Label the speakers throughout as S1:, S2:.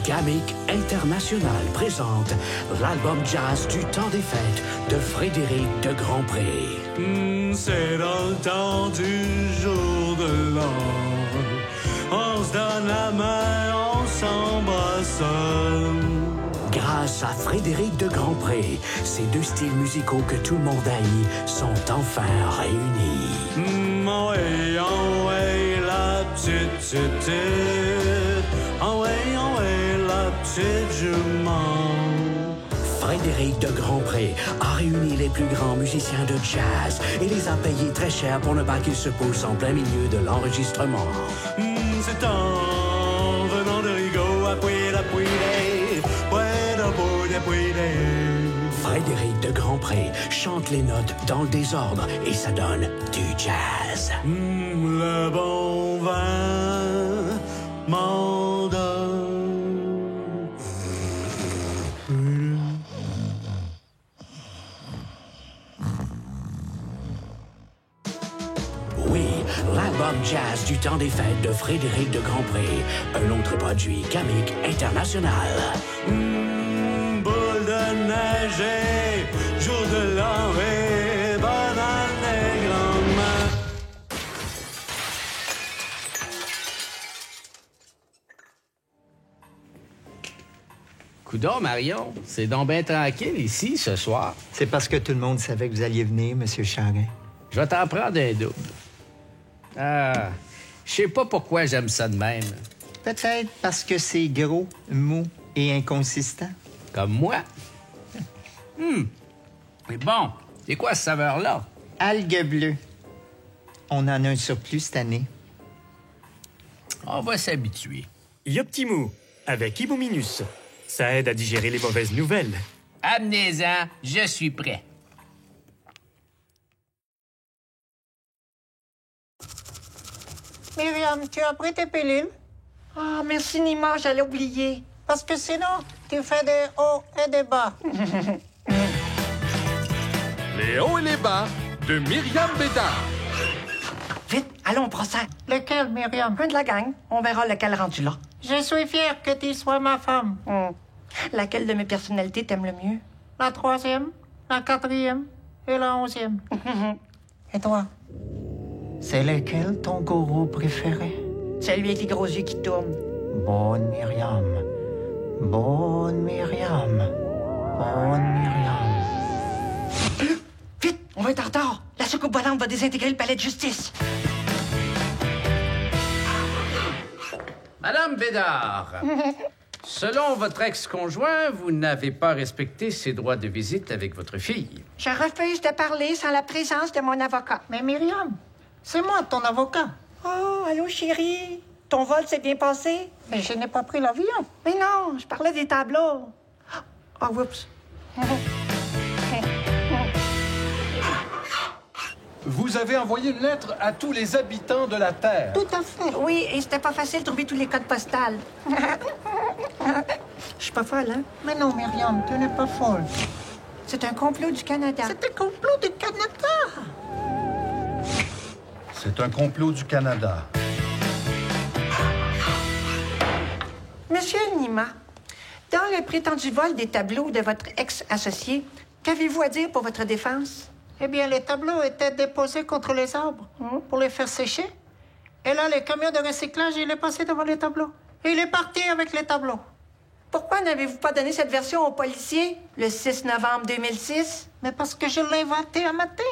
S1: GAMIC International présente l'album jazz du temps des fêtes de Frédéric de Grandpré.
S2: C'est dans le temps du jour de l'an. On se donne la main, on s'embrasse.
S1: Grâce à Frédéric de Grandpré, ces deux styles musicaux que tout le monde haït sont enfin réunis.
S2: Oh ouais, la petite. Oh ouais, la petite jument.
S1: Frédéric de Grandpré a réuni les plus grands musiciens de jazz et les a payés très cher pour ne pas qu'ils se poussent en plein milieu de l'enregistrement.
S2: C'est en venant de Rigaud à
S1: Frédéric de Grandpré chante les notes dans le désordre et ça donne du jazz.
S2: Le bon vin m'en donne.
S1: Oui, l'album jazz du temps des fêtes de Frédéric de Grandpré, un autre produit GAMIC International.
S2: Boule de neige et jour de l'an et bonne année, grand-mère.
S3: Coudon, Marion, c'est donc bien tranquille ici ce soir.
S4: C'est parce que tout le monde savait que vous alliez venir, Monsieur Charret.
S3: Je vais t'en prendre un double. Ah, je sais pas pourquoi j'aime ça de même.
S4: Peut-être parce que c'est gros, mou et inconsistant.
S3: Comme moi. Mais bon, c'est quoi cette saveur-là?
S4: Algues bleues. On en a un surplus cette année.
S3: On va s'habituer.
S5: Yoptimou, avec Ibominus. Ça aide à digérer les mauvaises nouvelles.
S3: Amenez-en, je suis prêt.
S6: Myriam, tu as pris tes pilules?
S7: Ah, merci, Nima, j'allais oublier.
S6: Parce que sinon, tu fais des hauts et des bas.
S8: Les hauts et les bas de Myriam Bédard.
S7: Vite, allons au procès.
S6: Lequel, Myriam?
S7: Un de la gang. On verra lequel rendu là.
S6: Je suis fière que tu sois ma femme.
S7: Laquelle de mes personnalités t'aimes le mieux?
S6: La 3e, la 4e et la 11e. Et toi? C'est lequel ton gourou préféré?
S7: Celui avec les gros yeux qui tournent.
S6: Bonne Myriam. Bonne Myriam. Bonne Myriam.
S7: Vite, on va être en retard. La soucoupe volante va désintégrer le palais de justice.
S3: Madame Bédard, selon votre ex-conjoint, vous n'avez pas respecté ses droits de visite avec votre fille.
S7: Je refuse de parler sans la présence de mon avocat.
S6: Mais Myriam, c'est moi ton avocat.
S7: Oh, allô, chérie. Ton vol s'est bien passé?
S6: Mais je n'ai pas pris l'avion.
S7: Mais non, je parlais des tableaux. Oh, oups.
S8: Vous avez envoyé une lettre à tous les habitants de la Terre.
S6: Tout à fait.
S7: Oui, et c'était pas facile de trouver tous les codes postales. Je suis pas folle, hein?
S6: Mais non, Myriam, tu n'es pas folle.
S7: C'est un complot du Canada.
S6: C'est un complot du Canada.
S8: C'est un complot du Canada.
S7: Monsieur Nima, dans le prétendu vol des tableaux de votre ex-associé, qu'avez-vous à dire pour votre défense?
S6: Eh bien, les tableaux étaient déposés contre les arbres pour les faire sécher. Et là, les camions de recyclage, il est passé devant les tableaux. Et il est parti avec les tableaux.
S7: Pourquoi n'avez-vous pas donné cette version aux policiers le 6 novembre 2006?
S6: Mais parce que je l'ai inventé un matin.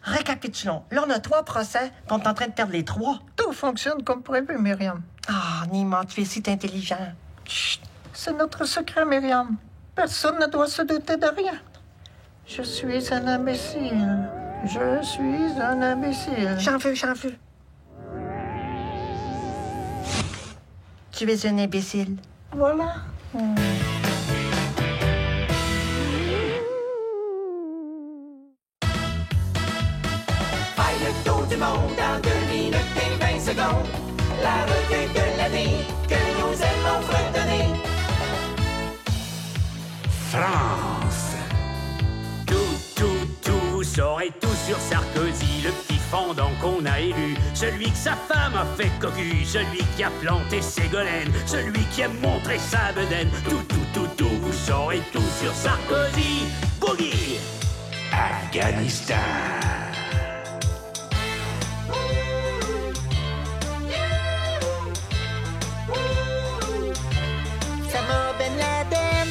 S7: Récapitulons. Là, on a 3 procès, qu'on est en train de perdre les 3.
S6: Tout fonctionne comme prévu, Myriam.
S7: Ah, Nima, tu es si intelligent.
S6: Chut, c'est notre secret, Myriam. Personne ne doit se douter de rien. Je suis un imbécile. Je suis un imbécile.
S7: J'en veux. Tu es un imbécile.
S6: Voilà.
S9: Faire le tour du monde en 2 minutes et 20 secondes. La revue de l'année que nous aimons fredonner.
S1: France.
S2: Tout saurait tous
S1: sur Sarkozy, le petit fendant qu'on a élu, celui que sa femme a fait cocu, celui qui a planté Ségolène, celui qui a montré sa bedaine. Tout, vous saurez tout sur Sarkozy. Boogie! Afghanistan.
S6: Osama Ben Laden,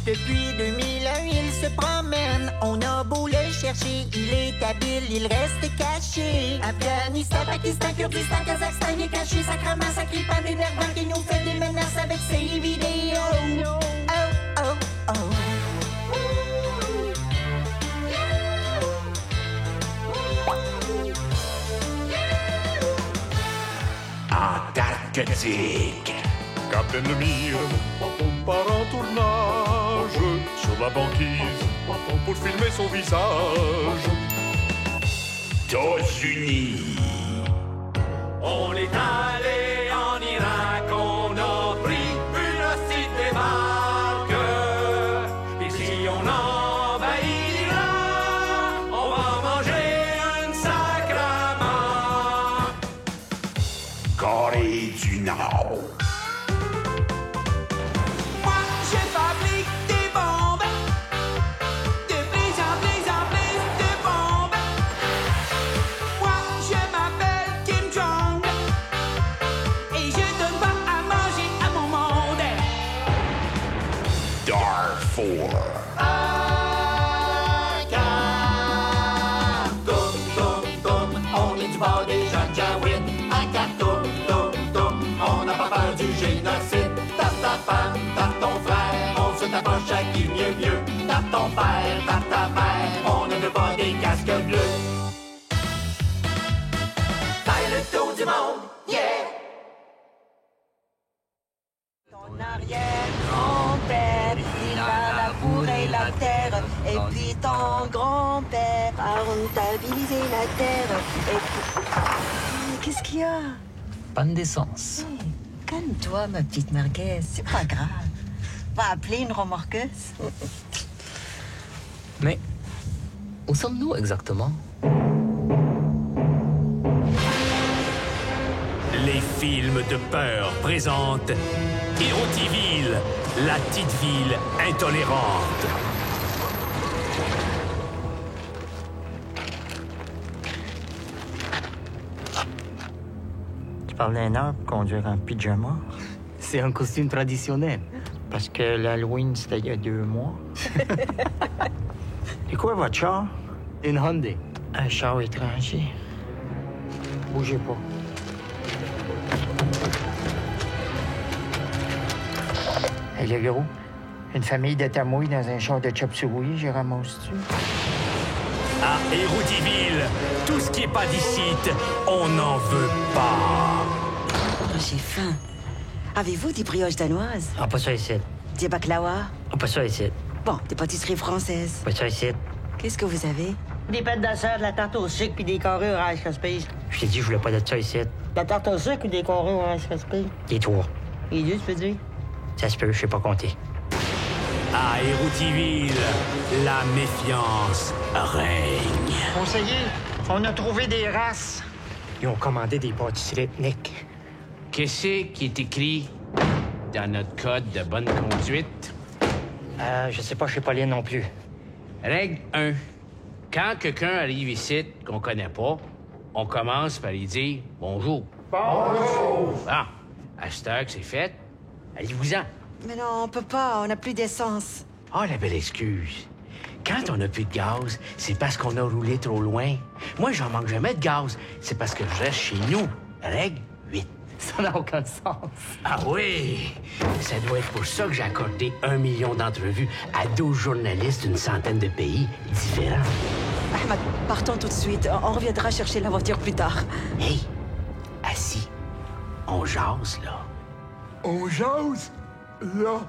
S6: depuis 2001, il se promène. On a beau le chercher, il est habile, il reste caché. Afghanistan, Pakistan, Kurdistan, Kazakhstan, il est caché. Sacrement, sacripant, énervant, qui nous fait des menaces avec ses vidéos. Oh, oh, oh.
S1: Antarctique.
S2: Captain Lemire part en tournage sur la banquise pour filmer son visage.
S1: États-Unis.
S9: On est allé en Irak, on a pris une cité marque. Et si on envahit l'Irak, on va manger un sacrament.
S1: Corée du Nord.
S9: Moi, je fabrique des bombes, de plus en plus de bombes. Moi, je m'appelle Kim Jong, et je donne pas à manger à mon monde.
S1: Darfur.
S9: Toum, toum, toum, on est du bord des Janjaouides. Toum, toum, toum, on n'a pas peur du génocide. Tape ta femme, tape ton frère, on se t'approche à qui mieux. Tape ton père, tape ta mère, on ne veut pas des casques bleus. Faire le tour du monde, yeah!
S6: Ton arrière-grand-père, il va labourer la terre. Et puis ton grand-père a rentabilisé la terre. Et puis... Qu'est-ce qu'il y a?
S4: Panne d'essence.
S6: Hey, calme-toi, ma petite merguez. C'est pas grave. Va appeler une remorqueuse.
S4: Mais où sommes-nous exactement?
S1: Les films de peur présentent Hérotiville, la petite ville intolérante.
S4: Tu parles d'un arbre pour conduire en pyjama? C'est un costume traditionnel. Parce que l'Halloween, c'était il y a 2 mois. C'est quoi votre char? Une Hyundai. Un char étranger. Bougez pas. Hey, le gros, une famille de tamouilles dans un char de chop-suey, je ramasse-tu?
S1: À Hérotiville, tout ce qui est pas d'ici, on n'en veut pas.
S6: J'ai faim. Avez-vous des brioches danoises?
S4: Ah, pas ça ici.
S6: Des baklawa?
S4: Ah, pas ça ici.
S6: Bon, des pâtisseries françaises.
S4: Pas ça ici.
S6: Qu'est-ce que vous avez?
S10: Des pâtes de la tarte au sucre puis des carrés au Rice Krispies.
S4: Je t'ai dit, je voulais pas de ça ici.
S10: La tarte au sucre ou des carrés au Rice Krispies?
S4: Les 3.
S10: Les 2, tu peux dire?
S4: Ça se peut, je sais pas compter.
S1: À Hérotiville, la méfiance règne.
S4: Conseiller, on a trouvé des races. Ils ont commandé des pâtisseries ethniques.
S3: Qu'est-ce qui est écrit dans notre code de bonne conduite?
S4: Je sais pas, je sais pas lire non plus.
S3: Règle 1. Quand quelqu'un arrive ici qu'on connaît pas, on commence par lui dire bonjour. Bonjour! Bon, à cette heure que c'est fait, allez-vous-en.
S6: Mais non, on peut pas, on n'a plus d'essence.
S3: Ah, la belle excuse. Quand on n'a plus de gaz, c'est parce qu'on a roulé trop loin. Moi, j'en manque jamais de gaz. C'est parce que je reste chez nous. Règle 8.
S4: Ça n'a aucun sens.
S3: Ah oui! Ça doit être pour ça que j'ai accordé 1 million d'entrevues à 12 journalistes d'une centaine de pays différents.
S6: Ahmed, partons tout de suite. On reviendra chercher la voiture plus tard.
S3: Hey! Assis. On jase, là.
S2: On jase, là.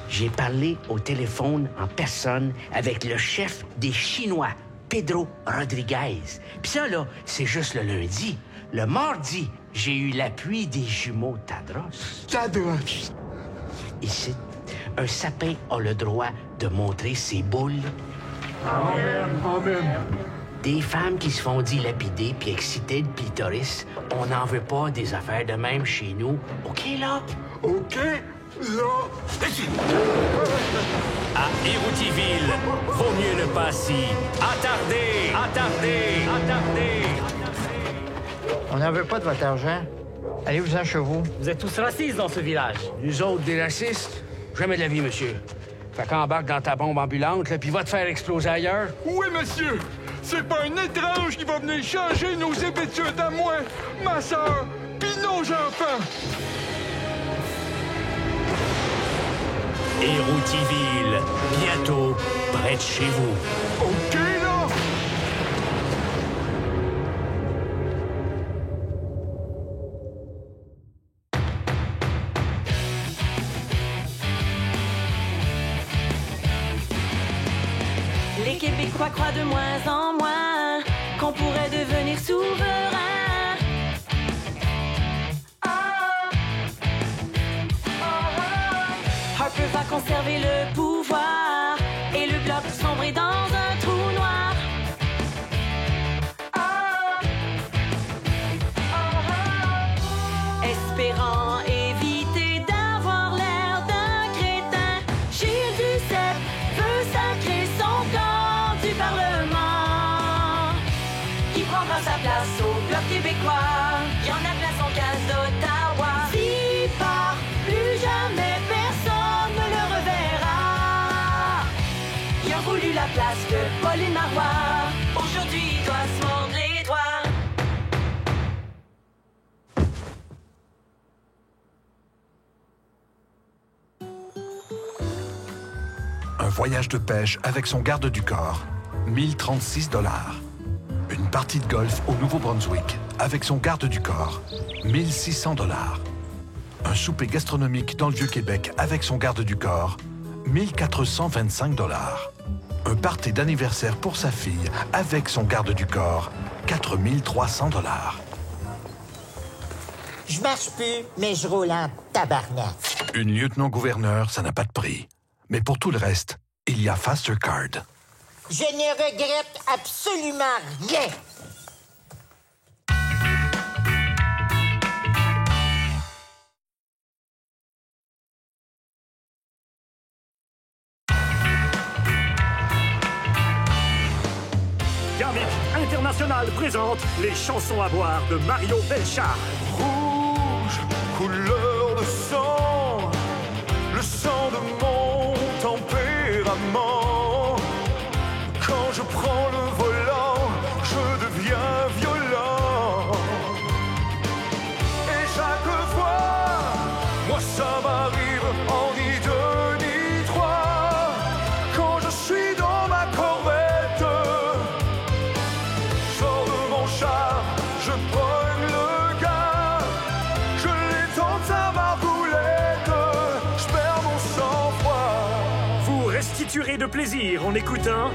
S3: J'ai parlé au téléphone en personne avec le chef des Chinois, Pedro Rodriguez. Puis ça, là, c'est juste le lundi. Le mardi, j'ai eu l'appui des jumeaux Tadros.
S2: Tadros.
S3: Ici, un sapin a le droit de montrer ses boules,
S8: Amen.
S3: Des femmes qui se font dilapider puis exciter le clitoris, on n'en veut pas des affaires de même chez nous. OK, là?
S8: OK, là.
S1: À Héroutiville, vaut mieux ne pas s'y attarder.
S4: On n'en veut pas de votre argent. Allez-vous-en chez vous.
S10: Vous êtes tous racistes dans ce village.
S3: Nous autres, des racistes? Jamais de la vie, monsieur. Fait qu'embarque dans ta bombe ambulante, là, puis va te faire exploser ailleurs.
S8: Oui, monsieur. C'est pas un étrange qui va venir changer nos habitudes à moi, ma soeur, pis nos enfants.
S1: Héroutiville, bientôt près de chez vous.
S8: OK, là.
S11: Les Québécois croient de moins en moins qu'on pourrait devenir souverain. Harper va conserver le pouvoir et le bloc sombrer dans un trou noir. Espérant éviter d'avoir l'air d'un crétin, Gilles Duceppe veut sacrer son camp du Parlement, qui prendra sa place au Bloc québécois, qui en a place en case d'Ottawa. Si par plus jamais personne ne le reverra, qui a voulu la place de Pauline Marois, aujourd'hui il doit se mordre les doigts.
S12: Un voyage de pêche avec son garde du corps, 1036 $. Une partie de golf au Nouveau-Brunswick avec son garde du corps, 1600 $. Un souper gastronomique dans le Vieux-Québec avec son garde du corps, 1425 $. Un party d'anniversaire pour sa fille avec son garde du corps, 4300 $.
S6: Je marche plus, mais je roule en tabarnak.
S12: Une lieutenant-gouverneur, ça n'a pas de prix. Mais pour tout le reste, il y a Fastercard.
S6: Je ne regrette absolument rien.
S5: Garmic International présente les chansons à boire de Mario Belchard.
S2: Rouge, couleur de sang, le sang de mon tempérament. Quand je prends le volant, je deviens violent. Et chaque fois, moi ça m'arrive en ni deux ni trois. Quand je suis dans ma corvette, je sors de mon char, je pogne le gars, je l'étends à ma boulette, je perds mon sang-froid.
S5: Vous restituerez de plaisir en écoutant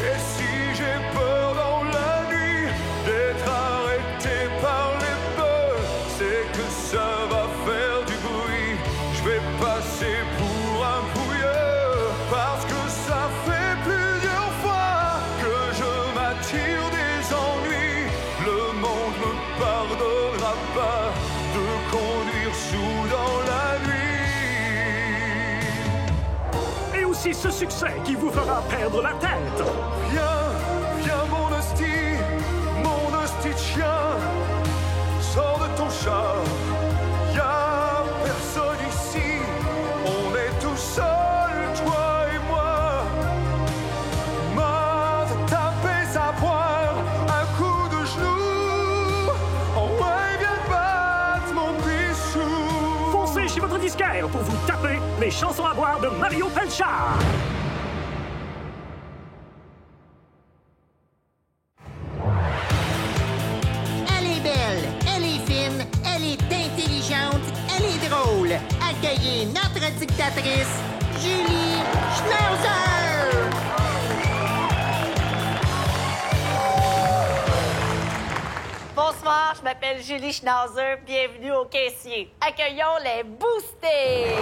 S2: Et si j'ai peur dans la nuit d'être arrêté par les bœufs, c'est que ça va faire du bruit. Je vais passer pour un pouilleux, parce que ça fait plusieurs fois que je m'attire des ennuis. Le monde me pardonnera pas de conduire sous dans la nuit.
S5: et aussi ce succès qui vous fera perdre la tête.
S2: Viens mon hostie de chien, sors de ton char. Y'a personne ici, on est tout seul, toi et moi. Marre de taper sa poire, un coup de genou. En vrai, viens battre mon bissou.
S5: Foncez chez votre disquaire pour vous taper les chansons à boire de Mario Pelchard.
S6: Accueillez notre dictatrice, Julie Schnauzer!
S13: Bonsoir, je m'appelle Julie Schnauzer. Bienvenue au caissier. Accueillons les boostés!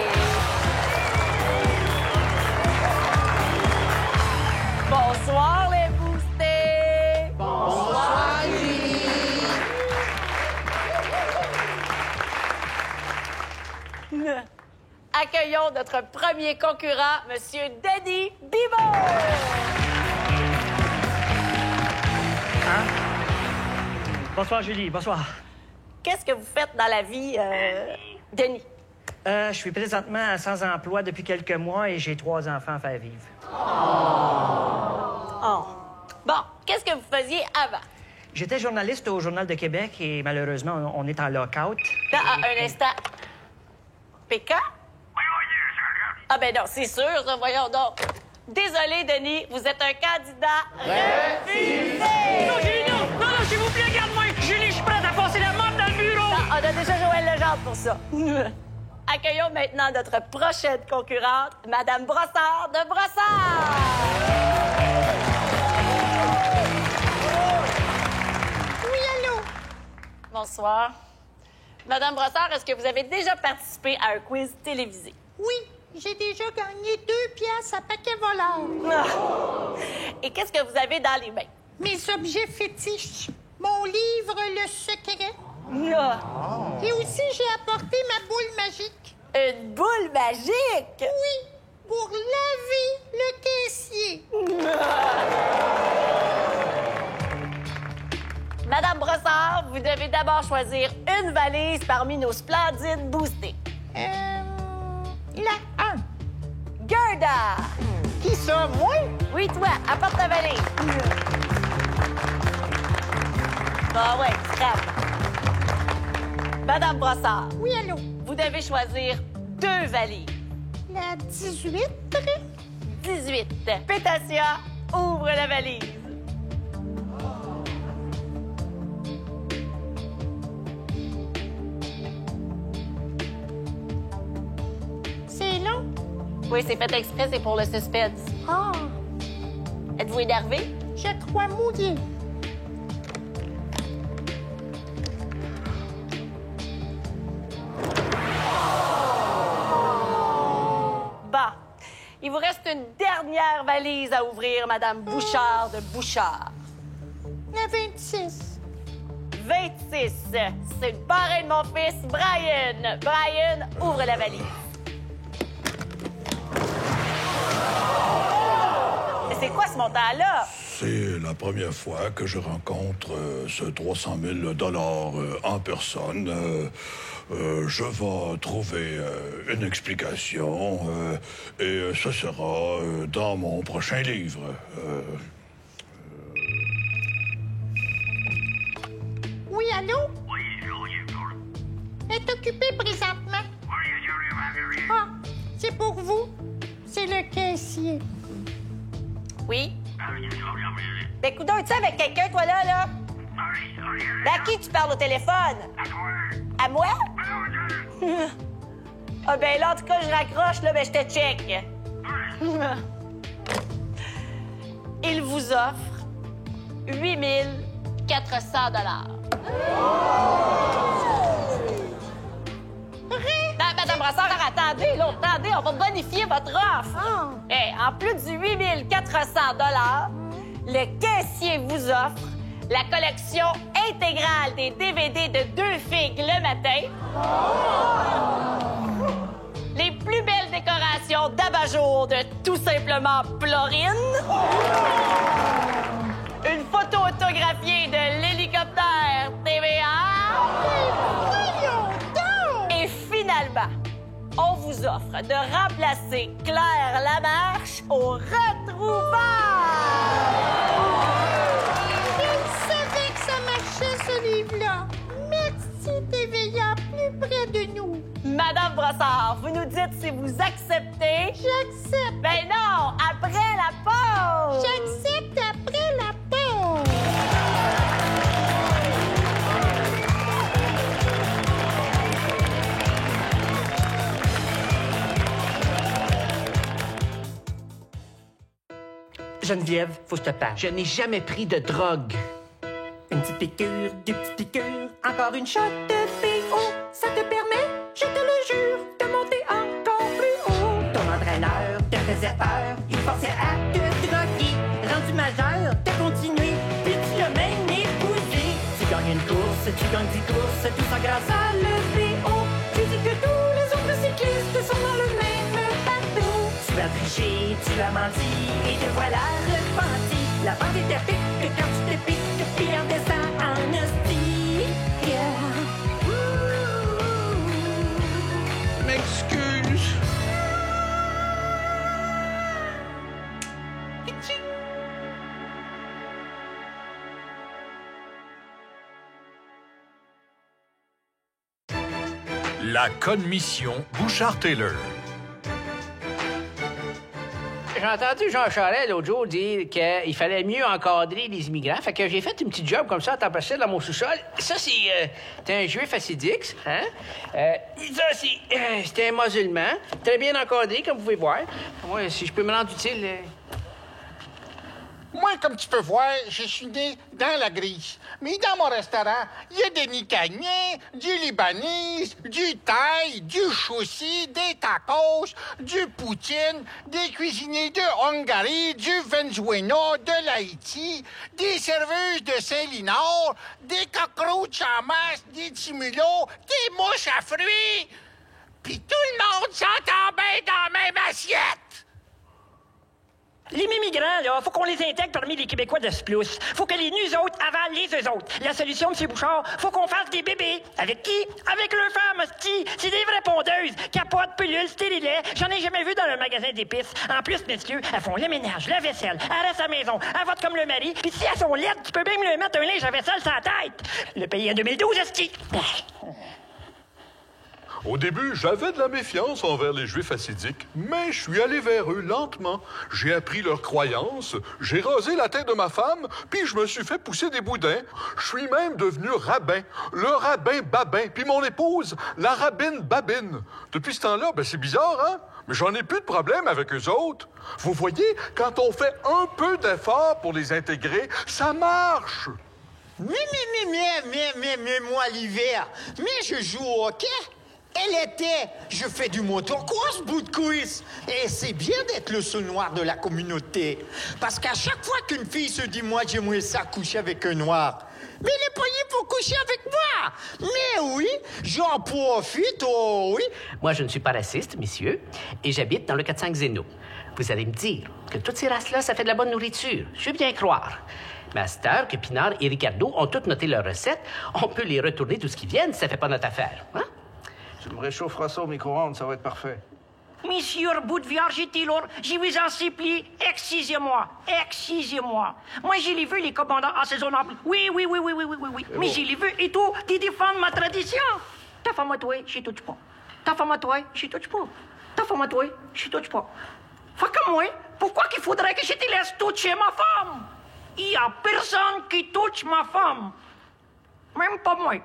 S13: Bonsoir, les boostés!
S7: Bonsoir, Julie!
S13: Accueillons notre premier concurrent, Monsieur Denis Bibot!
S10: Hein? Bonsoir, Julie. Bonsoir.
S13: Qu'est-ce que vous faites dans la vie, Denis?
S10: Je suis présentement sans emploi depuis quelques mois et j'ai 3 enfants à faire vivre.
S13: Oh. Bon, qu'est-ce que vous faisiez avant?
S10: J'étais journaliste au Journal de Québec et malheureusement, on est en lockout.
S13: Non, un instant. PK? Ah ben non, c'est sûr, ça, voyons donc. Désolé, Denis, vous êtes un candidat refusé!
S10: Non, Julie, non! Non, non, s'il vous plaît, garde-moi! Julie, je suis prête à passer la mort dans le bureau!
S13: Non, on a déjà Joël Legendre pour ça. Accueillons maintenant notre prochaine concurrente, Madame Brossard de Brossard!
S7: Oui, allô?
S13: Bonsoir. Madame Brossard, est-ce que vous avez déjà participé à un quiz télévisé?
S7: Oui, j'ai déjà gagné 2 piastres à paquet voleur.
S13: Ah. Et qu'est-ce que vous avez dans les mains?
S7: Mes objets fétiches. Mon livre Le Secret.
S13: Ah.
S7: Et aussi, j'ai apporté ma boule magique.
S13: Une boule magique?
S7: Oui, pour laver le caissier.
S13: Madame Brossard, vous devez d'abord choisir une valise parmi nos splendides boostés.
S7: La 1.
S13: Gerda!
S7: Qui ça, moi?
S13: Oui, toi, apporte ta valise. Bah ouais, scrap. Madame Brossard.
S7: Oui, allô?
S13: Vous devez choisir 2 valises.
S7: La 18.
S13: 18. Pétatia, ouvre la valise.
S7: C'est long?
S13: Oui, c'est fait exprès, c'est pour le suspense.
S7: Ah,
S13: Êtes-vous énervé?
S7: je crois mouillé.
S13: Bah, il vous reste une dernière valise à ouvrir, Madame Bouchard de Bouchard.
S7: La 26.
S13: 26. C'est le parrain de mon fils, Brian. Brian, ouvre la valise. Mais c'est quoi ce montant-là?
S14: C'est la première fois que je rencontre ce 300 000 $ en personne. Je vais trouver une explication et ce sera dans mon prochain livre.
S7: Oui, allô? Est occupé présentement. Ah, c'est pour vous. C'est le caissier.
S13: Oui? Ben, coudonc, es-tu avec quelqu'un, toi, là? Ben, à qui tu parles au téléphone? À moi? Ah, ben là, en tout cas, je raccroche, là, ben, je te check. Il vous offre 8 400 $. Non, Madame Brossard, attendez, là, attendez, on va bonifier votre offre. Eh, en plus du 8 400 $, le caissier vous offre la collection intégrale des DVD de 2 figues le matin, les plus belles décorations d'abat-jour de Tout simplement Florine, une photo autographiée de l'hélicoptère TVA, et finalement, on vous offre de remplacer Claire Lamarche au Retrouvailles!
S7: Je savais que ça marchait, ce livre-là. Merci, TVA, plus près de nous.
S13: Madame Brossard, vous nous dites si vous acceptez.
S7: J'accepte.
S13: Ben non, après la pause!
S7: J'accepte après la pause.
S10: Geneviève, faut que je te parle.
S3: Je n'ai jamais pris de drogue.
S10: Une petite piqûre, 2 petites piqûres, encore une shot de BO. Ça te permet, je te le jure, de monter encore plus haut. Ton entraîneur te faisait peur, il forçait à te droguer. Rendu gagnes une course, tu gagnes 10 courses, tout ça grâce à l'EPO. Tu dis que tous les autres cyclistes sont dans le même bateau. Tu as triché, tu as menti, et te voilà repenti. La pente est épique que quand tu te piques, puis on descend en hostie. Yeah.
S8: M'excuse.
S12: La commission Bouchard-Taylor.
S3: J'ai entendu Jean Charest l'autre jour dire qu'il fallait mieux encadrer les immigrants. Fait que j'ai fait une petite job comme ça à temps partiel dans mon sous-sol. Ça, c'était un juif assidique, hein? Ça, c'était un musulman. Très bien encadré, comme vous pouvez voir. Moi, si je peux me rendre utile...
S15: Moi, comme tu peux voir, je suis né dans la grille. Mais dans mon restaurant, il y a des Nicaniens, du Libanais, du Thaï, du Choussi, des tacos, du poutine, des cuisiniers de Hongrie, du Venezuela, de l'Haïti, des serveuses de Saint-Linard, des cockroaches en masse, des timulots, des mouches à fruits. Puis tout le monde s'entend bien dans la même assiette.
S10: Les migrants, là, faut qu'on les intègre parmi les Québécois de ce plus. Faut que les nous autres avalent les eux autres. La solution, M. Bouchard, faut qu'on fasse des bébés. Avec qui? Avec leurs femmes, hostie. C'est des vraies pondeuses. Capotes, pilules, stérilets. J'en ai jamais vu dans un magasin d'épices. En plus, messieurs, elles font le ménage, la vaisselle, elles restent à la maison, elles votent comme le mari. Puis si elles sont laides, tu peux bien me mettre un linge à vaisselle sur la tête. Le pays en 2012, hostie.
S14: Au début, j'avais de la méfiance envers les Juifs hassidiques, mais je suis allé vers eux lentement. J'ai appris leurs croyances, j'ai rasé la tête de ma femme, puis je me suis fait pousser des boudins. Je suis même devenu rabbin, le rabbin Babin, puis mon épouse, la rabbine Babine. Depuis ce temps-là, c'est bizarre, hein? Mais j'en ai plus de problème avec eux autres. Vous voyez, quand on fait un peu d'effort pour les intégrer, ça marche.
S15: Mais moi, l'hiver, je joue au hockey. Et l'été, je fais du motocross, bout de cuisse. Et c'est bien d'être le seul noir de la communauté. Parce qu'à chaque fois qu'une fille se dit « Moi, j'aimerais ça coucher avec un noir », mais elle est payée pour coucher avec moi. Mais oui, j'en profite, oh oui.
S3: Moi, je ne suis pas raciste, messieurs, et j'habite dans le 4-5 Zéno. Vous allez me dire que toutes ces races-là, ça fait de la bonne nourriture. Je veux bien croire. Mais à cette heure que Pinard et Ricardo ont toutes noté leurs recettes, on peut les retourner tout ce qui viennent, ça fait pas notre affaire, hein?
S16: Tu me réchaufferas ça au micro-ondes, ça va être parfait.
S10: Monsieur bout de viande, Taylor, je vous en supplie, excusez-moi. Moi, j'ai les vu, les commandants assaisonnables. Oui. Mais j'ai les vu et tout, tu défends ma tradition. Ta femme à toi, je touche pas. Ta femme à toi, je touche pas. Ta femme à toi, je touche pas. Fait que moi, pourquoi qu'il faudrait que je te laisse toucher ma femme? Il y a personne qui touche ma femme. Même pas moi.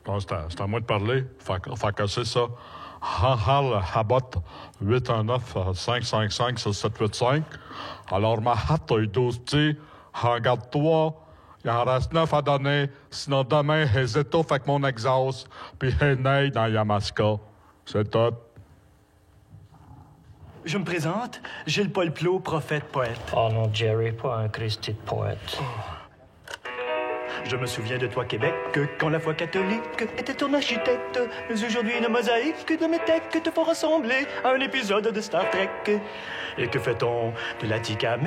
S14: Bon, c'est à moi de parler. Fait que c'est ça. Hal Habot 819-555-6785. Alors, ma hâte a eu 12 petits. Regarde-toi. Il en reste 9 à donner. Sinon, demain, hésite avec mon exhaust. Puis, hey, dans Yamaska. C'est tout.
S17: Je me présente, Gilles Paul Plot, prophète, poète.
S4: Oh non, Jerry, pas un Christy de poète.
S17: Je me souviens de toi, Québec, quand la foi catholique était ton architecte. Mais aujourd'hui, une mosaïque de métèques te font ressembler à un épisode de Star Trek. Et que fait-on de la Atikamekw?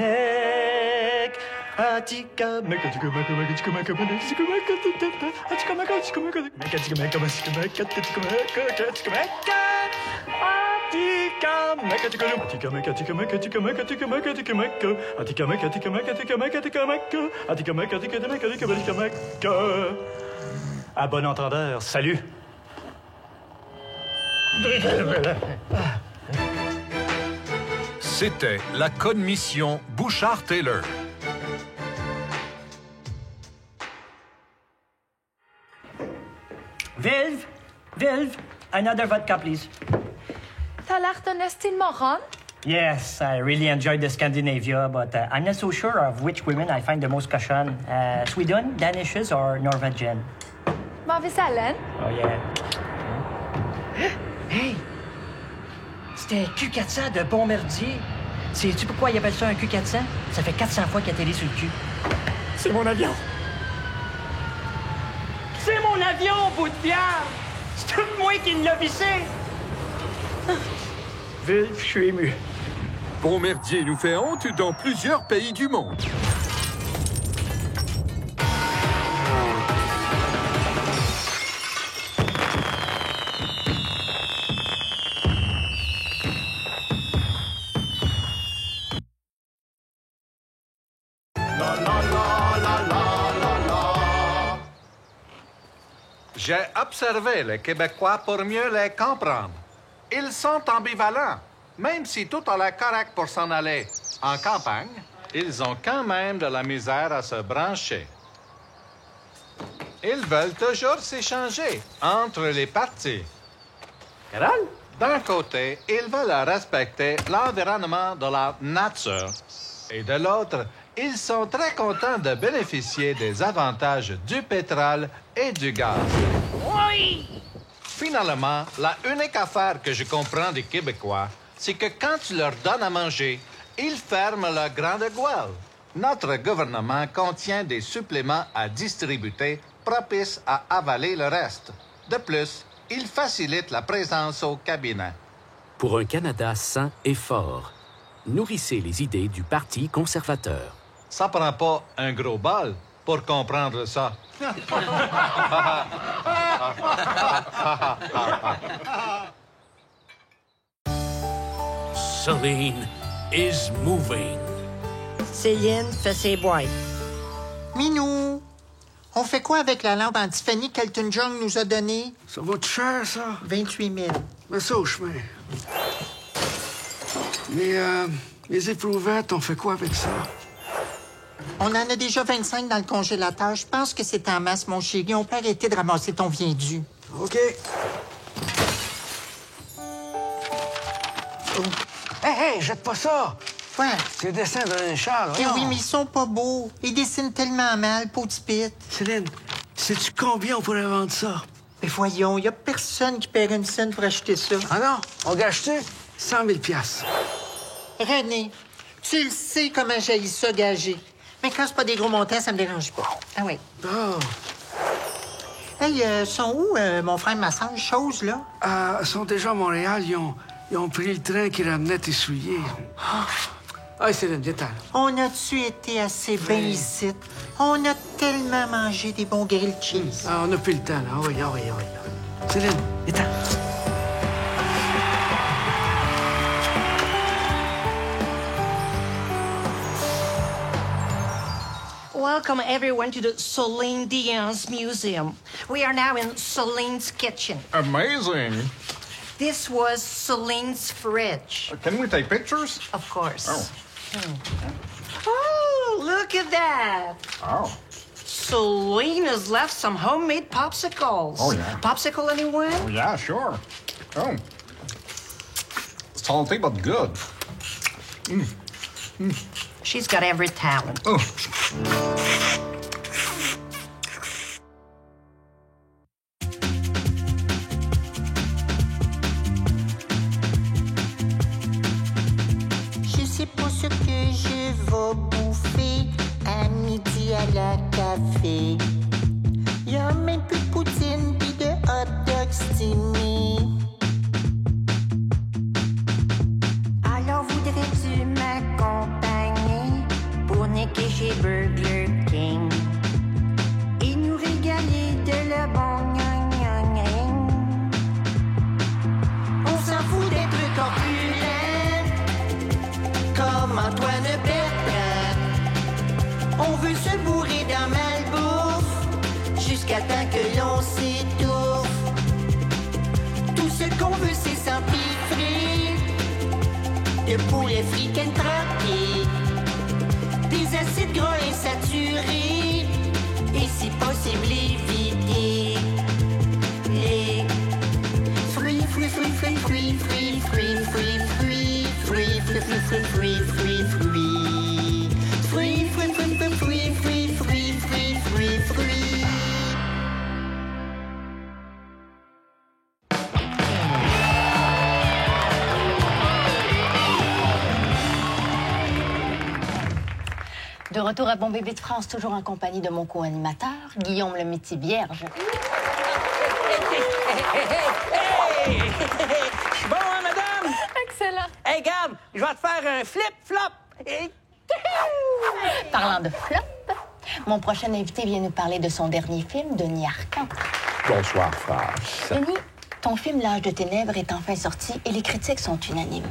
S17: À bon entendeur, salut.
S12: C'était la commission Bouchard-Taylor.
S10: Vilve, another vodka, please.
S11: T'as l'air d'un style moron.
S10: Yes, I really enjoyed the Scandinavia, but I'm not so sure of which women I find the most cochon. Sweden, Danishes, or Norwegian.
S11: Mauvaise haleine.
S10: Oh, yeah.
S7: Hey! C'était un Q400 de Bombardier. Sais-tu pourquoi ils appellent ça un Q400? Ça fait 400 fois qu'il atterrit sur le cul.
S10: C'est mon avion. vissé mon avion, bout de pierre! C'est tout moi qui l'a vissé!
S4: Vulf, je suis ému.
S8: Bombardier nous fait honte dans plusieurs pays du monde.
S18: J'ai observé les Québécois pour mieux les comprendre. Ils sont ambivalents. Même si tout a l'air correct pour s'en aller en campagne, ils ont quand même de la misère à se brancher. Ils veulent toujours s'échanger entre les partis.
S3: Carole?
S18: D'un côté, ils veulent respecter l'environnement de la nature. Et de l'autre, ils sont très contents de bénéficier des avantages du pétrole et du gaz.
S10: Oui!
S18: Finalement, la unique affaire que je comprends des Québécois, c'est que quand tu leur donnes à manger, ils ferment leur grande gueule. Notre gouvernement contient des suppléments à distribuer propices à avaler le reste. De plus, il facilite la présence au cabinet.
S1: Pour un Canada sain et fort, nourrissez les idées du Parti conservateur.
S18: Ça prend pas un gros bol pour comprendre ça.
S1: Celine is moving.
S7: Céline fait ses boîtes.
S15: Minou, on fait quoi avec la lampe antiphonique qu'Elton John nous a donnée?
S3: Ça va te cher, ça?
S15: 28 000.
S3: Mets ça au chemin. Mais, les éprouvettes, on fait quoi avec ça?
S15: On en a déjà 25 dans le congélateur. Je pense que c'est en masse, mon chéri. On peut arrêter de ramasser ton viandu.
S3: OK. Oh. Hey, jette pas ça!
S15: Quoi?
S3: C'est le dessin d'un Charles.
S15: Eh oui, mais ils sont pas beaux. Ils dessinent tellement mal, peau de pite.
S3: Céline, sais-tu combien on pourrait vendre ça?
S15: Mais voyons, y a personne qui paierait une scène pour acheter ça.
S3: Ah non? On gâche-tu? 100 000 $.
S15: René, tu le sais comment j'ai ça gager. Mais quand c'est pas des gros montants, ça me dérange pas. Ah oui.
S3: Oh.
S15: Hey, sont où mon frère et ma soeur, chose, là?
S3: Ils sont déjà à Montréal. Ils ont pris le train qui ramenait tes souliers. Ah, Céline, détale.
S15: On a-tu été assez bien ici? On a tellement mangé des bons grilled cheese.
S3: Ah, on n'a plus le temps, là. Oui. Céline, détale.
S7: Welcome, everyone, to the Celine Dion's Museum. We are now in Celine's kitchen.
S18: Amazing.
S7: This was Celine's fridge.
S18: Can we take pictures?
S7: Of course.
S18: Oh.
S7: Oh, look at that.
S18: Oh.
S7: Celine has left some homemade popsicles.
S18: Oh, yeah.
S7: Popsicle, anyone?
S18: Oh, yeah, sure. Oh. Salty but good.
S7: She's got every talent.
S18: Oh.
S6: Je sais pas ce que je vais bouffer à midi à la café. Y'a même plus de poutine pis de hot dog steamés. Alors voudrais-tu m'accompagner pour niquer chez Burger King et nous régaler de le bon gnang-gnang-gnang? On s'en fout d'être corpulent comme Antoine Bertrand. On veut se bourrer dans malbouffe jusqu'à temps que l'on s'étouffe. Tout ce qu'on veut, c'est s'empiffrer de poulet frit Kentucky, des acides gras insaturés et si possible éviter les fruits.
S19: De retour à Bon Bébé de France, toujours en compagnie de mon co-animateur, Guillaume le métier vierge.
S1: Je suis bon, hein, madame?
S19: Excellent.
S1: Hey, garde, je vais te faire un flip-flop. Et...
S19: Parlant de flop, mon prochain invité vient nous parler de son dernier film, Denis Arcand.
S20: Bonsoir, France.
S19: Denis, ton film L'Âge de ténèbres est enfin sorti et les critiques sont unanimes.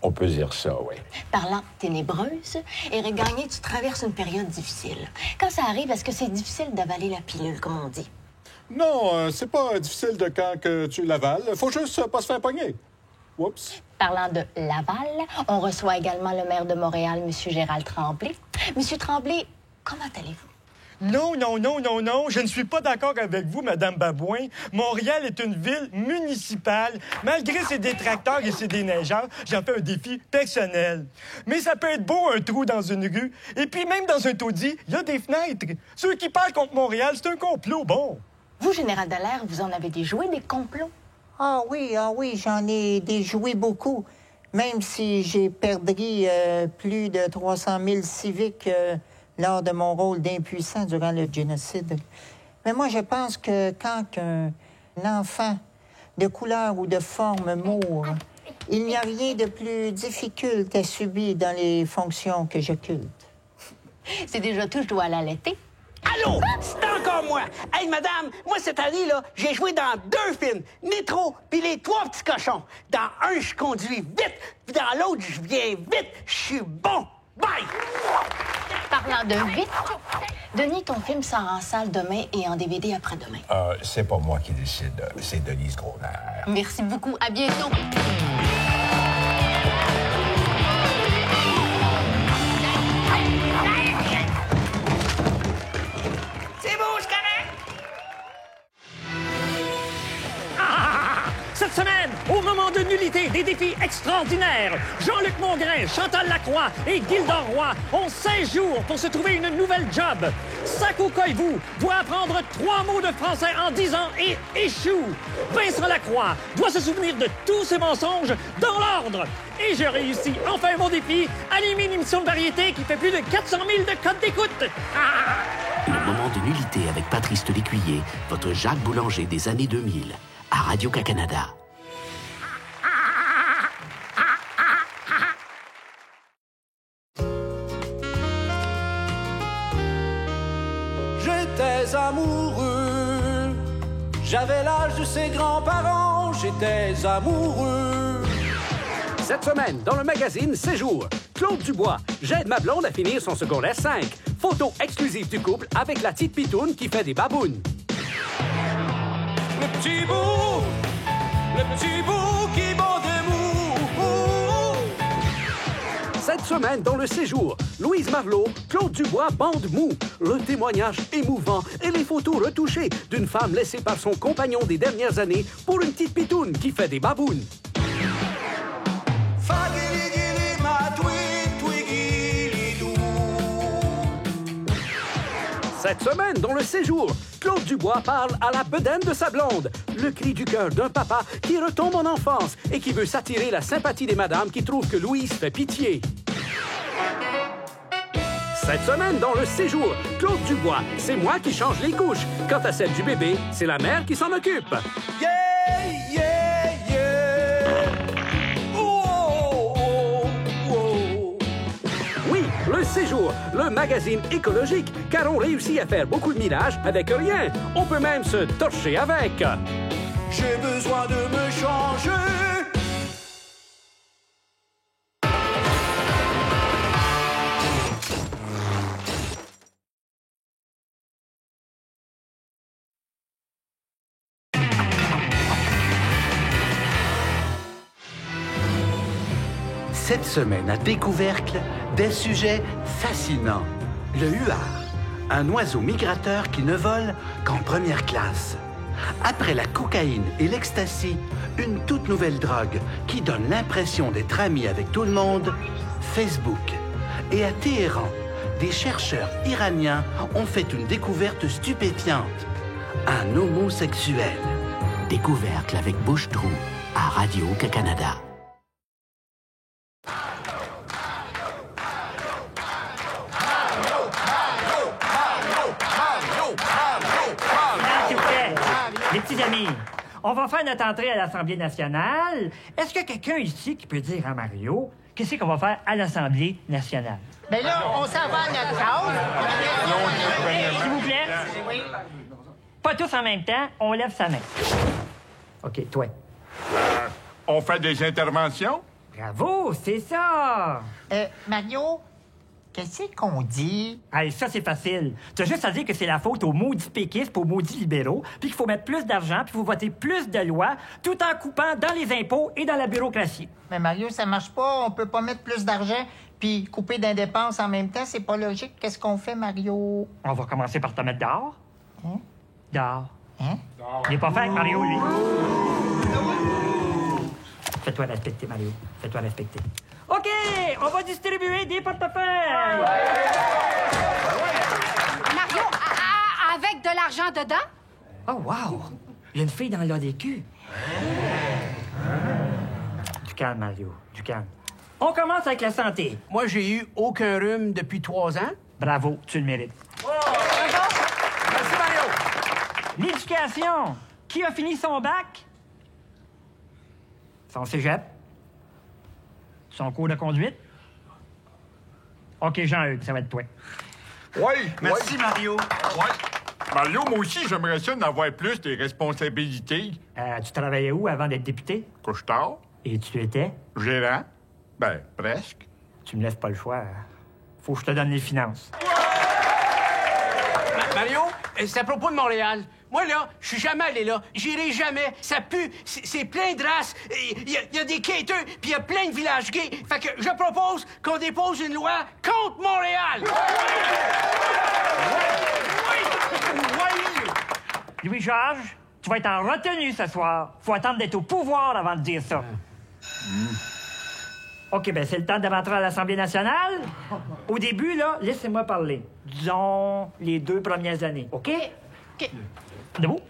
S20: On peut dire ça, oui.
S19: Parlant ténébreuse, Éric Gagné, tu traverses une période difficile. Quand ça arrive, est-ce que c'est difficile d'avaler la pilule, comme on dit?
S20: Non, c'est pas difficile de quand que tu l'avales. Faut juste pas se faire pogner. Oups.
S19: Parlant de Laval, on reçoit également le maire de Montréal, M. Gérald Tremblay. Monsieur Tremblay, comment allez-vous?
S17: Non, je ne suis pas d'accord avec vous, Madame Babouin. Montréal est une ville municipale. Malgré ses détracteurs et ses déneigeurs, j'en fais un défi personnel. Mais ça peut être beau, un trou dans une rue. Et puis même dans un taudis, il y a des fenêtres. Ceux qui parlent contre Montréal, c'est un complot, bon.
S19: Vous, Général Dallaire, vous en avez déjoué des complots?
S7: Ah oui, j'en ai déjoué beaucoup. Même si j'ai perdu plus de 300 000 civiques lors de mon rôle d'impuissant durant le génocide. Mais moi, je pense que quand un enfant de couleur ou de forme mourra, il n'y a rien de plus difficile à subir dans les fonctions que j'occulte.
S19: C'est déjà tout, je dois l'allaiter.
S1: Allô? C'est encore moi! Hey, madame, moi, cette année, là, j'ai joué dans 2 films. Métro, puis Les 3 petits cochons. Dans un, je conduis vite, puis dans l'autre, je viens vite. Je suis bon. Bye!
S19: Parlant de vite, Denis, ton film sort en salle demain et en DVD après-demain.
S20: C'est pas moi qui décide, c'est Denise Grosvenor.
S19: Merci beaucoup. À bientôt.
S1: C'est beau, je connais!
S10: Cette semaine, au moment de nullité des défis extraordinaires, Jean-Luc Mongrain, Chantal Lacroix et Gildor Roy ont 16 jours pour se trouver une nouvelle job. Sakou Koivu doit apprendre 3 mots de français en 10 ans et échoue. Vincent Lacroix doit se souvenir de tous ses mensonges dans l'ordre. Et je réussis enfin mon défi, animer une émission de variété qui fait plus de 400 000 de codes d'écoute.
S21: Le moment de nullité avec Patrice Lécuyer, votre Jacques Boulanger des années 2000, à Radio-Canada.
S22: J'étais amoureux, j'avais l'âge de ses grands-parents, j'étais amoureux.
S1: Cette semaine, dans le magazine Séjour, Claude Dubois, j'aide ma blonde à finir son secondaire 5. Photo exclusive du couple avec la petite pitoune qui fait des babounes.
S22: Le petit bout qui bat des mots.
S1: Cette semaine, dans le Séjour, Louise Marleau, Claude Dubois, bande mou. Le témoignage émouvant et les photos retouchées d'une femme laissée par son compagnon des dernières années pour une petite pitoune qui fait des babounes. Cette semaine, dans le Séjour, Claude Dubois parle à la bedaine de sa blonde. Le cri du cœur d'un papa qui retombe en enfance et qui veut s'attirer la sympathie des madames qui trouvent que Louise fait pitié. Cette semaine, dans le Séjour, Claude Dubois, c'est moi qui change les couches. Quant à celle du bébé, c'est la mère qui s'en occupe.
S22: Yeah, yeah, yeah. Oh, oh, oh.
S1: Oui, le Séjour, le magazine écologique, car on réussit à faire beaucoup de millage avec rien. On peut même se torcher avec.
S22: J'ai besoin de me changer.
S21: Cette semaine à Découvercle, des sujets fascinants. Le huard, un oiseau migrateur qui ne vole qu'en première classe. Après la cocaïne et l'ecstasy, une toute nouvelle drogue qui donne l'impression d'être ami avec tout le monde, Facebook. Et à Téhéran, des chercheurs iraniens ont fait une découverte stupéfiante. Un homosexuel. Découvercle avec Bouche-Trou à Radio-Canada.
S10: Les petits amis, on va faire notre entrée à l'Assemblée nationale. Est-ce qu'il y a quelqu'un ici qui peut dire à Mario qu'est-ce qu'on va faire à l'Assemblée nationale?
S7: Mais là, on s'en va à notre cause.
S10: S'il vous plaît. Pas tous en même temps, on lève sa main. OK, toi.
S8: On fait des interventions?
S10: Bravo, c'est ça!
S7: Mario, qu'est-ce qu'on dit?
S10: Hey, ça, c'est facile. T'as juste à dire que c'est la faute aux maudits péquistes, aux maudits libéraux, puis qu'il faut mettre plus d'argent, puis il faut voter plus de lois, tout en coupant dans les impôts et dans la bureaucratie.
S7: Mais Mario, ça marche pas. On peut pas mettre plus d'argent puis couper des dépenses en même temps. C'est pas logique. Qu'est-ce qu'on fait, Mario?
S10: On va commencer par te mettre dehors.
S7: Hein?
S10: Dehors.
S7: Hein?
S10: Il est pas fait avec Mario, lui. Fais-toi respecter, Mario. Fais-toi respecter. OK, on va distribuer des portefeuilles.
S2: Mario, avec de l'argent dedans?
S10: Oh, wow! Il y a une fille dans l'ADQ. Du calme, Mario. Du calme. On commence avec la santé.
S3: Moi, j'ai eu aucun rhume depuis 3 ans.
S10: Bravo, tu le mérites.
S3: Merci, Mario.
S10: L'éducation. Qui a fini son bac? Son cégep? Son cours de conduite? OK, Jean-Hugues, ça va être toi.
S8: Oui.
S10: Merci, Mario.
S8: Oui. Mario, moi aussi, j'aimerais ça d'avoir plus de responsabilités.
S10: Tu travaillais où avant d'être député?
S8: Couche-tard.
S10: Et tu étais?
S8: Gérant. Ben, presque.
S10: Tu me laisses pas le choix. Faut que je te donne les finances.
S3: Mario, c'est à propos de Montréal. Moi, là, je suis jamais allé là. J'irai jamais. Ça pue. C'est plein de races. Il y a des quêteux, puis il y a plein de villages gays. Fait que je propose qu'on dépose une loi contre Montréal.
S10: Louis-Georges, tu vas être en retenue ce soir. Faut attendre d'être au pouvoir avant de dire ça. OK, ben c'est le temps de rentrer à l'Assemblée nationale. Au début, là, laissez-moi parler. Disons les 2 premières années, OK?
S2: OK.
S10: Debout.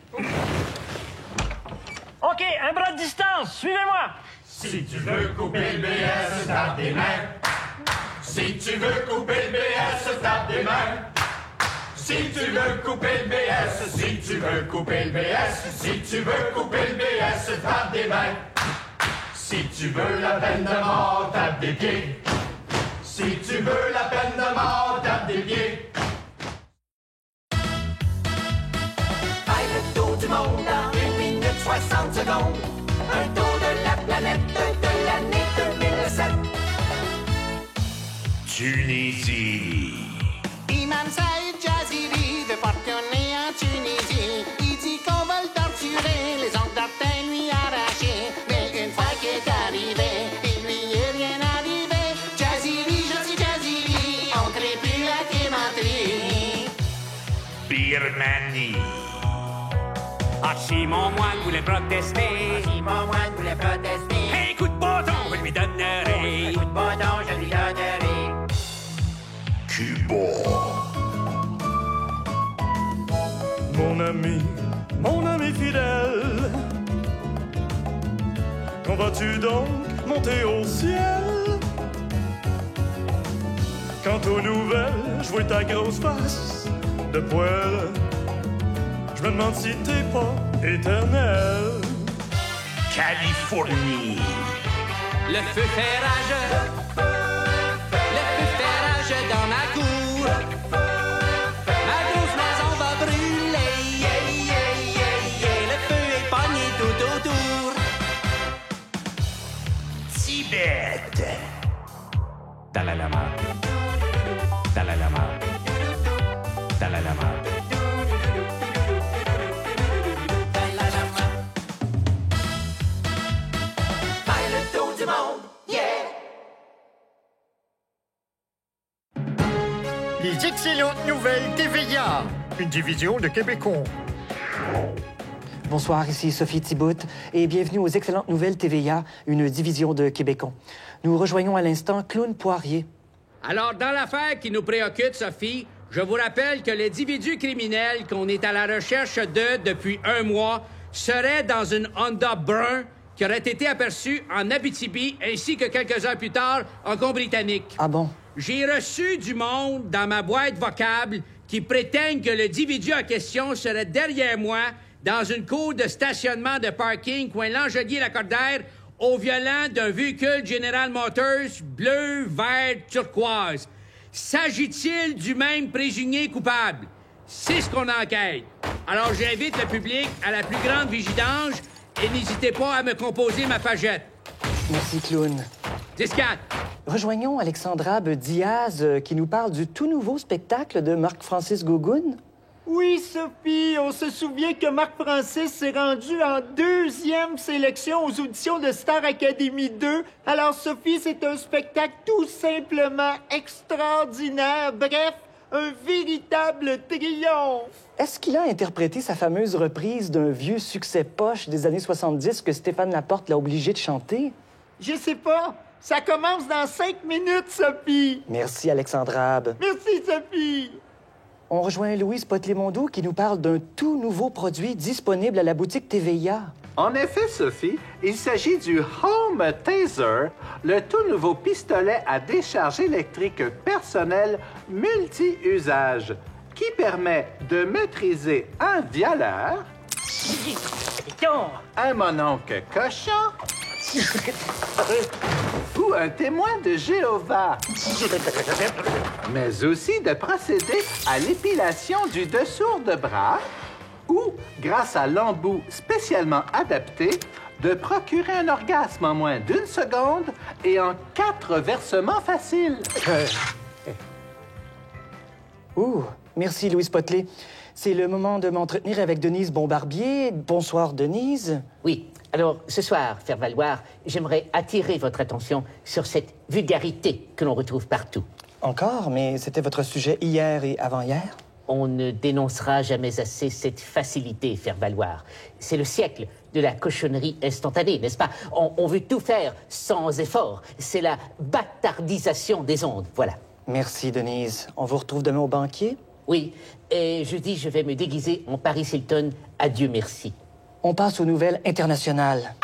S10: OK, un bras de distance. Suivez-moi.
S22: Si tu veux couper le BS, tape des mains. Si tu veux couper le BS, tape des mains. Si tu veux couper le BS, si tu veux couper le BS, si tu veux couper le BS, tape des mains. Si tu veux la peine de mort, tape des pieds. Si tu veux la peine de mort, tape des pieds. Fais le tour du monde en 1 minute 60 secondes. Un tour de la planète de l'année 2007.
S1: Tunisie.
S15: Imam Saïd Jaziri veut porter en Tunisie. Il dit qu'on va le torturer, les ongles d'Artin lui arracher. Mais une fois qu'il est arrivé, il lui est rien arrivé. Jaziri, gentil Jaziri, on crée plus la clémenterie.
S1: Birmanie. Ah, Simon Moine voulait protester.
S15: Simon Moine voulait protester.
S1: Un coup de bâton, je lui donnerai.
S15: Un coup de bâton, je lui donnerai.
S1: Cuba.
S17: Mon ami fidèle, quand vas-tu donc monter au ciel? Quant aux nouvelles, je vois ta grosse face de poêle. Je me demande si t'es pas éternel.
S1: Californie.
S9: Le feu fait rage. Le feu fait rage dans ma cour. Ma grosse maison va brûler. Yeah, yeah, yeah, yeah. Le feu est pogné tout autour.
S1: Tibet.
S9: Dalai Lama. Dalai Lama. Dalai Lama.
S22: Fais le tour du monde, yeah!
S23: Les excellentes nouvelles TVA, une division de Québécois.
S24: Bonsoir, ici Sophie Thibault et bienvenue aux Excellentes Nouvelles TVA, une division de Québécois. Nous rejoignons à l'instant Clown Poirier.
S25: Alors, dans l'affaire qui nous préoccupe, Sophie, je vous rappelle que l'individu criminel qu'on est à la recherche de depuis 1 mois serait dans une Honda brun qui aurait été aperçue en Abitibi ainsi que quelques heures plus tard en Colombie-Britannique.
S24: Ah bon?
S25: J'ai reçu du monde dans ma boîte vocable qui prétendent que l'individu en question serait derrière moi dans une cour de stationnement de parking coin Langelier-Lacordaire au volant d'un véhicule General Motors bleu, vert, turquoise. S'agit-il du même présumé coupable? C'est ce qu'on enquête. Alors j'invite le public à la plus grande vigilance et n'hésitez pas à me composer ma pagette.
S24: Merci, Clown.
S25: 10-4.
S24: Rejoignons Alexandra Diaz qui nous parle du tout nouveau spectacle de Marc-Francis Gougoun.
S5: Oui, Sophie, on se souvient que Marc-Francis s'est rendu en 2e sélection aux auditions de Star Academy 2. Alors, Sophie, c'est un spectacle tout simplement extraordinaire. Bref, un véritable triomphe.
S24: Est-ce qu'il a interprété sa fameuse reprise d'un vieux succès poche des années 70 que Stéphane Laporte l'a obligé de chanter?
S5: Je sais pas. Ça commence dans 5 minutes, Sophie.
S24: Merci, Alexandra.
S5: Merci, Sophie.
S24: On rejoint Louise Potelé-Mondou qui nous parle d'un tout nouveau produit disponible à la boutique TVA.
S21: En effet, Sophie, il s'agit du Home Taser, le tout nouveau pistolet à décharge électrique personnel multi-usage qui permet de maîtriser un violeur, un mononcle cochon ou un témoin de Jéhovah, mais aussi de procéder à l'épilation du dessous de bras ou, grâce à l'embout spécialement adapté, de procurer un orgasme en moins d'1 seconde et en 4 versements faciles.
S24: Ouh, merci Louise Potelé. C'est le moment de m'entretenir avec Denise Bombardier. Bonsoir, Denise.
S12: Oui. Alors, ce soir, faire valoir, j'aimerais attirer votre attention sur cette vulgarité que l'on retrouve partout.
S24: Encore? Mais c'était votre sujet hier et avant-hier?
S12: On ne dénoncera jamais assez cette facilité, faire valoir. C'est le siècle de la cochonnerie instantanée, n'est-ce pas? On veut tout faire sans effort. C'est la bâtardisation des ondes, voilà.
S24: Merci, Denise. On vous retrouve demain au banquier?
S12: Oui, et jeudi, je vais me déguiser en Paris Hilton. Adieu, merci.
S24: On passe aux nouvelles internationales.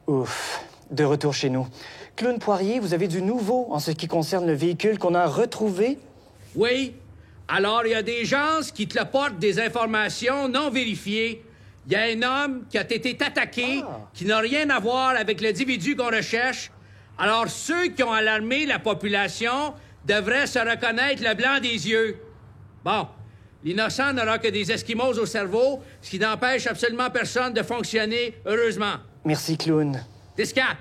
S24: Ouf, de retour chez nous. Clown Poirier, vous avez du nouveau en ce qui concerne le véhicule qu'on a retrouvé?
S25: Oui. Alors, il y a des gens qui te portent des informations non vérifiées. Il y a un homme qui a été attaqué, qui n'a rien à voir avec l'individu qu'on recherche. Alors, ceux qui ont alarmé la population devraient se reconnaître le blanc des yeux. Bon. L'innocent n'aura que des esquimaux au cerveau, ce qui n'empêche absolument personne de fonctionner, heureusement.
S24: Merci, Clown.
S25: 10-4.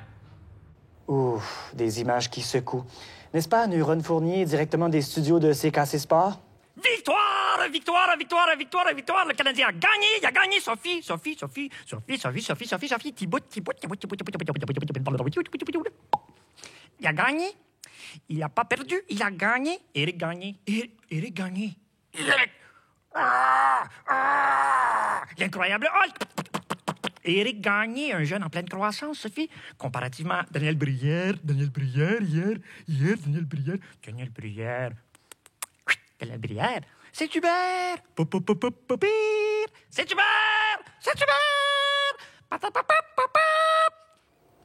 S24: Ouf, des images qui secouent. N'est-ce pas, Neuron Fournier, directement des studios de CKC Sport?
S10: Victoire, victoire, victoire, victoire, victoire. Le Canadien a gagné, il a gagné. Sophie, Thibaut. Il a gagné. Il n'a pas perdu, il a gagné. Éric gagné. Éric gagné. Éric. L'incroyable Hulk. Éric Gagné, un jeune en pleine croissance, Sophie, comparativement à Daniel Brière, Daniel Brière, c'est Hubert, c'est Hubert.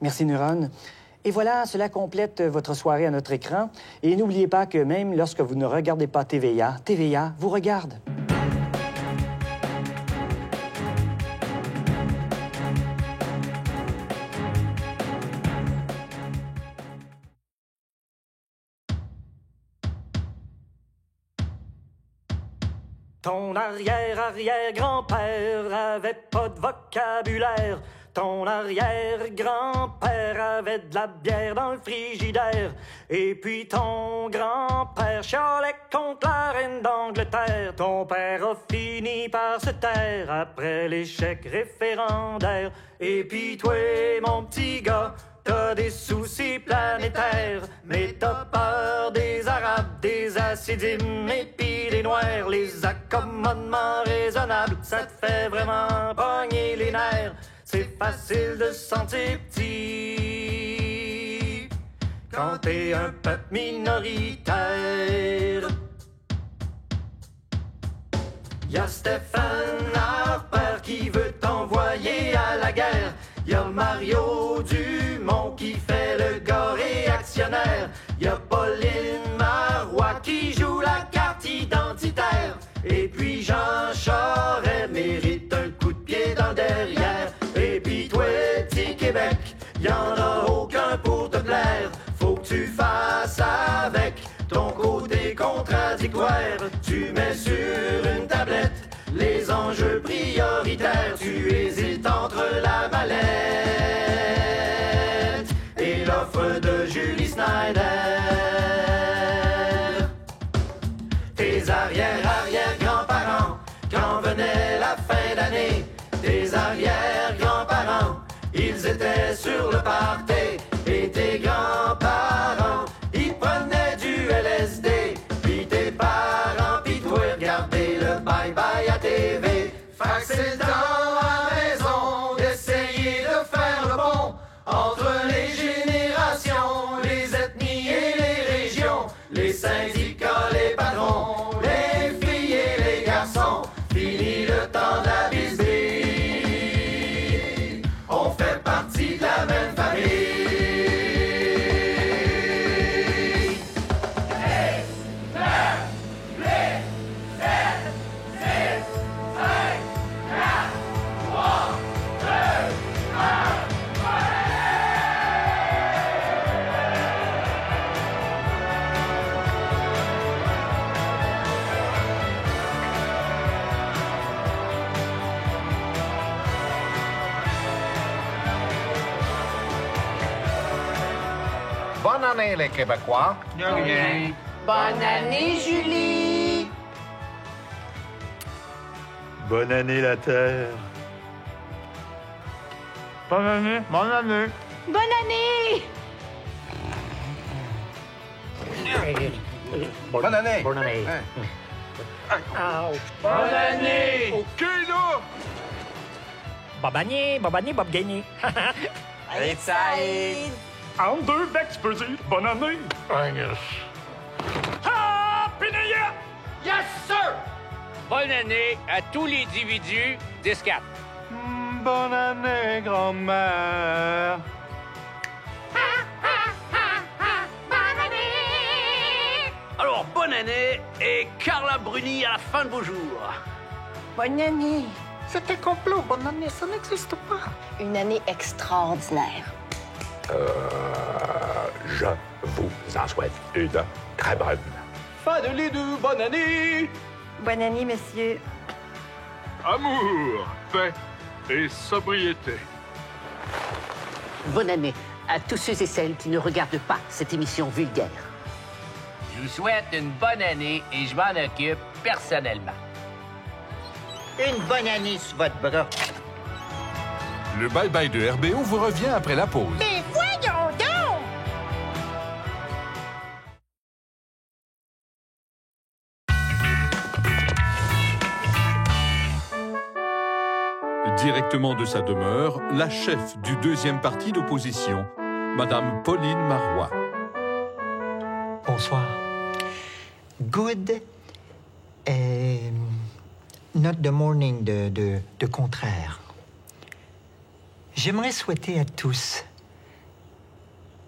S24: Merci, Neuron. Et voilà, cela complète votre soirée à notre écran. Et n'oubliez pas que même lorsque vous ne regardez pas TVA, TVA vous regarde.
S5: Ton arrière-arrière-grand-père avait pas de vocabulaire. Ton arrière-grand-père avait de la bière dans le frigidaire. Et puis ton grand-père chialait contre la reine d'Angleterre. Ton père a fini par se taire après l'échec référendaire. Et puis toi, mon petit gars, t'as des soucis planétaires, mais t'as peur des Arabes, des Hassidim et pis des Noirs. Les accommodements raisonnables, ça te fait vraiment pogner les nerfs. C'est facile de se sentir petit quand t'es un peuple minoritaire. Y'a Stéphane Harper qui veut t'envoyer à la guerre. Y'a Mario Dumont qui fait le gars réactionnaire. Y'a Pauline Marois qui joue la carte identitaire. Et puis Jean Charest mérite un coup de pied dans le derrière. Et pis toi, petit Québec, y'en a aucun pour te plaire. Faut que tu fasses avec ton côté contradictoire. Tu mets sur une tablette les enjeux prioritaires. Tu hésites entre la mallette et l'offre de Julie Snyder. Tes arrière-arrière-grands-parents, quand venait la fin d'année, tes arrière-grands-parents, ils étaient sur le party. Et tes grands-parents, ils prenaient du LSD. Puis tes parents, puis toi, regardaient le bye-bye à TV. Fait que c'est le temps à la maison d'essayer de faire le pont entre les générations, les ethnies et les régions, les syndicats, les patrons, les filles et les garçons. Fini le temps de la bisbille, on fait partie de la même famille.
S15: Bonne année, les Québécois.
S7: Bonne année, Julie!
S17: Bonne année, la Terre. Bonne année. Bonne année.
S2: Bonne année!
S15: Bonne année.
S12: Bonne année.
S8: Bonne année! OK, là!
S5: Babani, Bob Gagné.
S8: En deux becs, tu peux dire bonne année. Happy New Year!
S25: Yes, sir! Bonne année à tous les individus 10-4.
S17: Bonne année, grand-mère.
S1: Alors, bonne année et Carla Bruni à la fin de vos jours.
S7: Bonne année. C'était complot. Bonne année, ça n'existe pas.
S19: Une année extraordinaire.
S4: Je vous en souhaite une très bonne.
S17: Fadelidou, bonne année.
S2: Bonne année, monsieur.
S8: Amour, paix et sobriété.
S12: Bonne année à tous ceux et celles qui ne regardent pas cette émission vulgaire.
S11: Je vous souhaite une bonne année et je m'en occupe personnellement.
S6: Une bonne année sur votre bras.
S13: Le bye-bye de RBO vous revient après la pause.
S6: Mais voyons donc!
S13: Directement de sa demeure, la chef du deuxième parti d'opposition, Madame Pauline Marois.
S7: Bonsoir. Good. Not the morning de contraire. J'aimerais souhaiter à tous.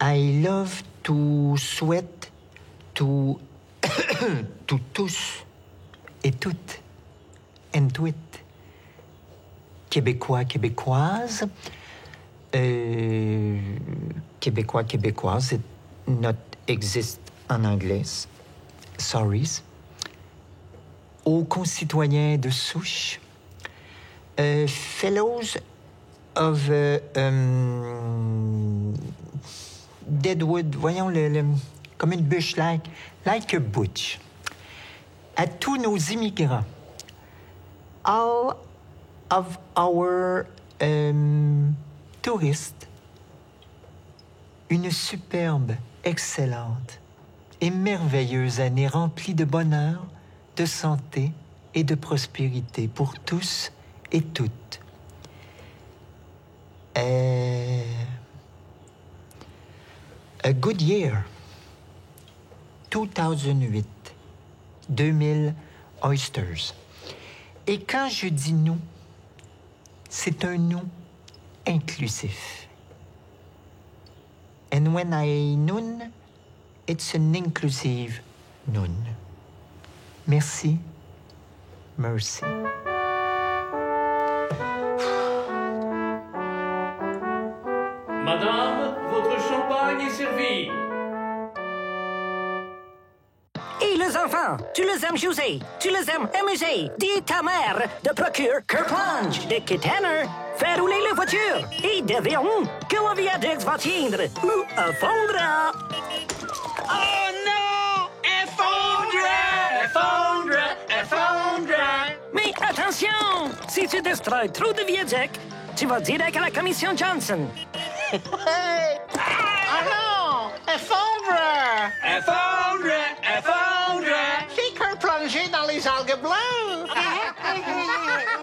S7: I love to sweat to tous et toutes and tweet. Québécois, Québécoises. Québécois, Québécoises. It not exist en anglais. Sorry. Aux concitoyens de souche. Fellows of Deadwood, voyons comme une bûche, like a butch. À tous nos immigrants, all of our touristes, une superbe, excellente et merveilleuse année remplie de bonheur, de santé et de prospérité pour tous et toutes. A good year. 2008. 2000 oysters. Et quand je dis nous, c'est un nous inclusif. And when I noon, it's an inclusive noon. Merci. Merci.
S10: enfants, tu les aimes jouer, tu les aimes amuser. Dis ta mère de procurer Kerplunge de Kitana. Faire rouler la voiture et devinons que le viaduc va tendre ou effondrer.
S9: Oh non! Effondre!
S10: Mais attention! Si tu détruis trop de viaducs, tu vas direct à la commission Johnson.
S15: Ah non! Effondre! C'est qu'un plongé dans les algues bleues!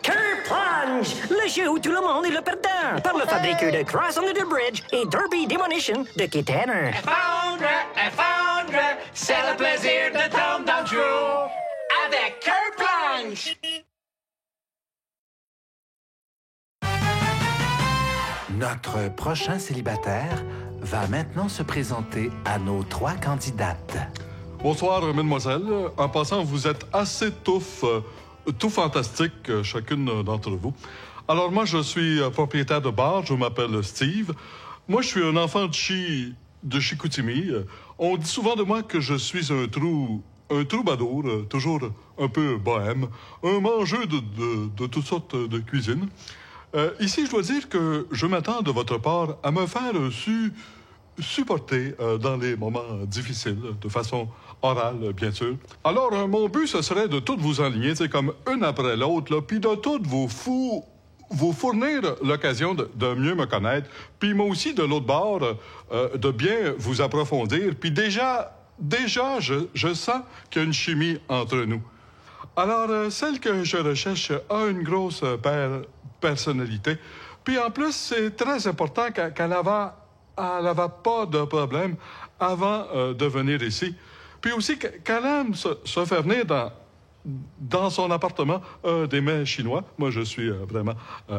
S10: Kerplunge, le jeu où tout le monde est le perdant, par le fabricant de Cross Under the Bridge et Derby Demolition de Kitana.
S9: Effondre! C'est le plaisir de tomber dans le trou avec Kerplunge!
S21: Notre prochain célibataire va maintenant se présenter à nos 3 candidates.
S13: Bonsoir, mesdemoiselles. En passant, vous êtes assez tout fantastique, chacune d'entre vous. Alors, moi, je suis propriétaire de bar. Je m'appelle Steve. Moi, je suis un enfant de Chicoutimi. On dit souvent de moi que je suis un troubadour, toujours un peu bohème, un mangeur de toutes sortes de cuisines. Ici, je dois dire que je m'attends de votre part à me faire supporter dans les moments difficiles, de façon orale, bien sûr. Alors, mon but, ce serait de toutes vous aligner, c'est comme une après l'autre, puis de toutes vous fournir l'occasion de mieux me connaître, puis moi aussi, de l'autre bord, de bien vous approfondir. Puis déjà, je sens qu'il y a une chimie entre nous. Alors, celle que je recherche a une grosse personnalité. Puis en plus, c'est très important qu'elle n'avait pas de problème avant de venir ici. Puis aussi qu'elle aime se faire venir dans son appartement des mets chinois. Moi, je suis vraiment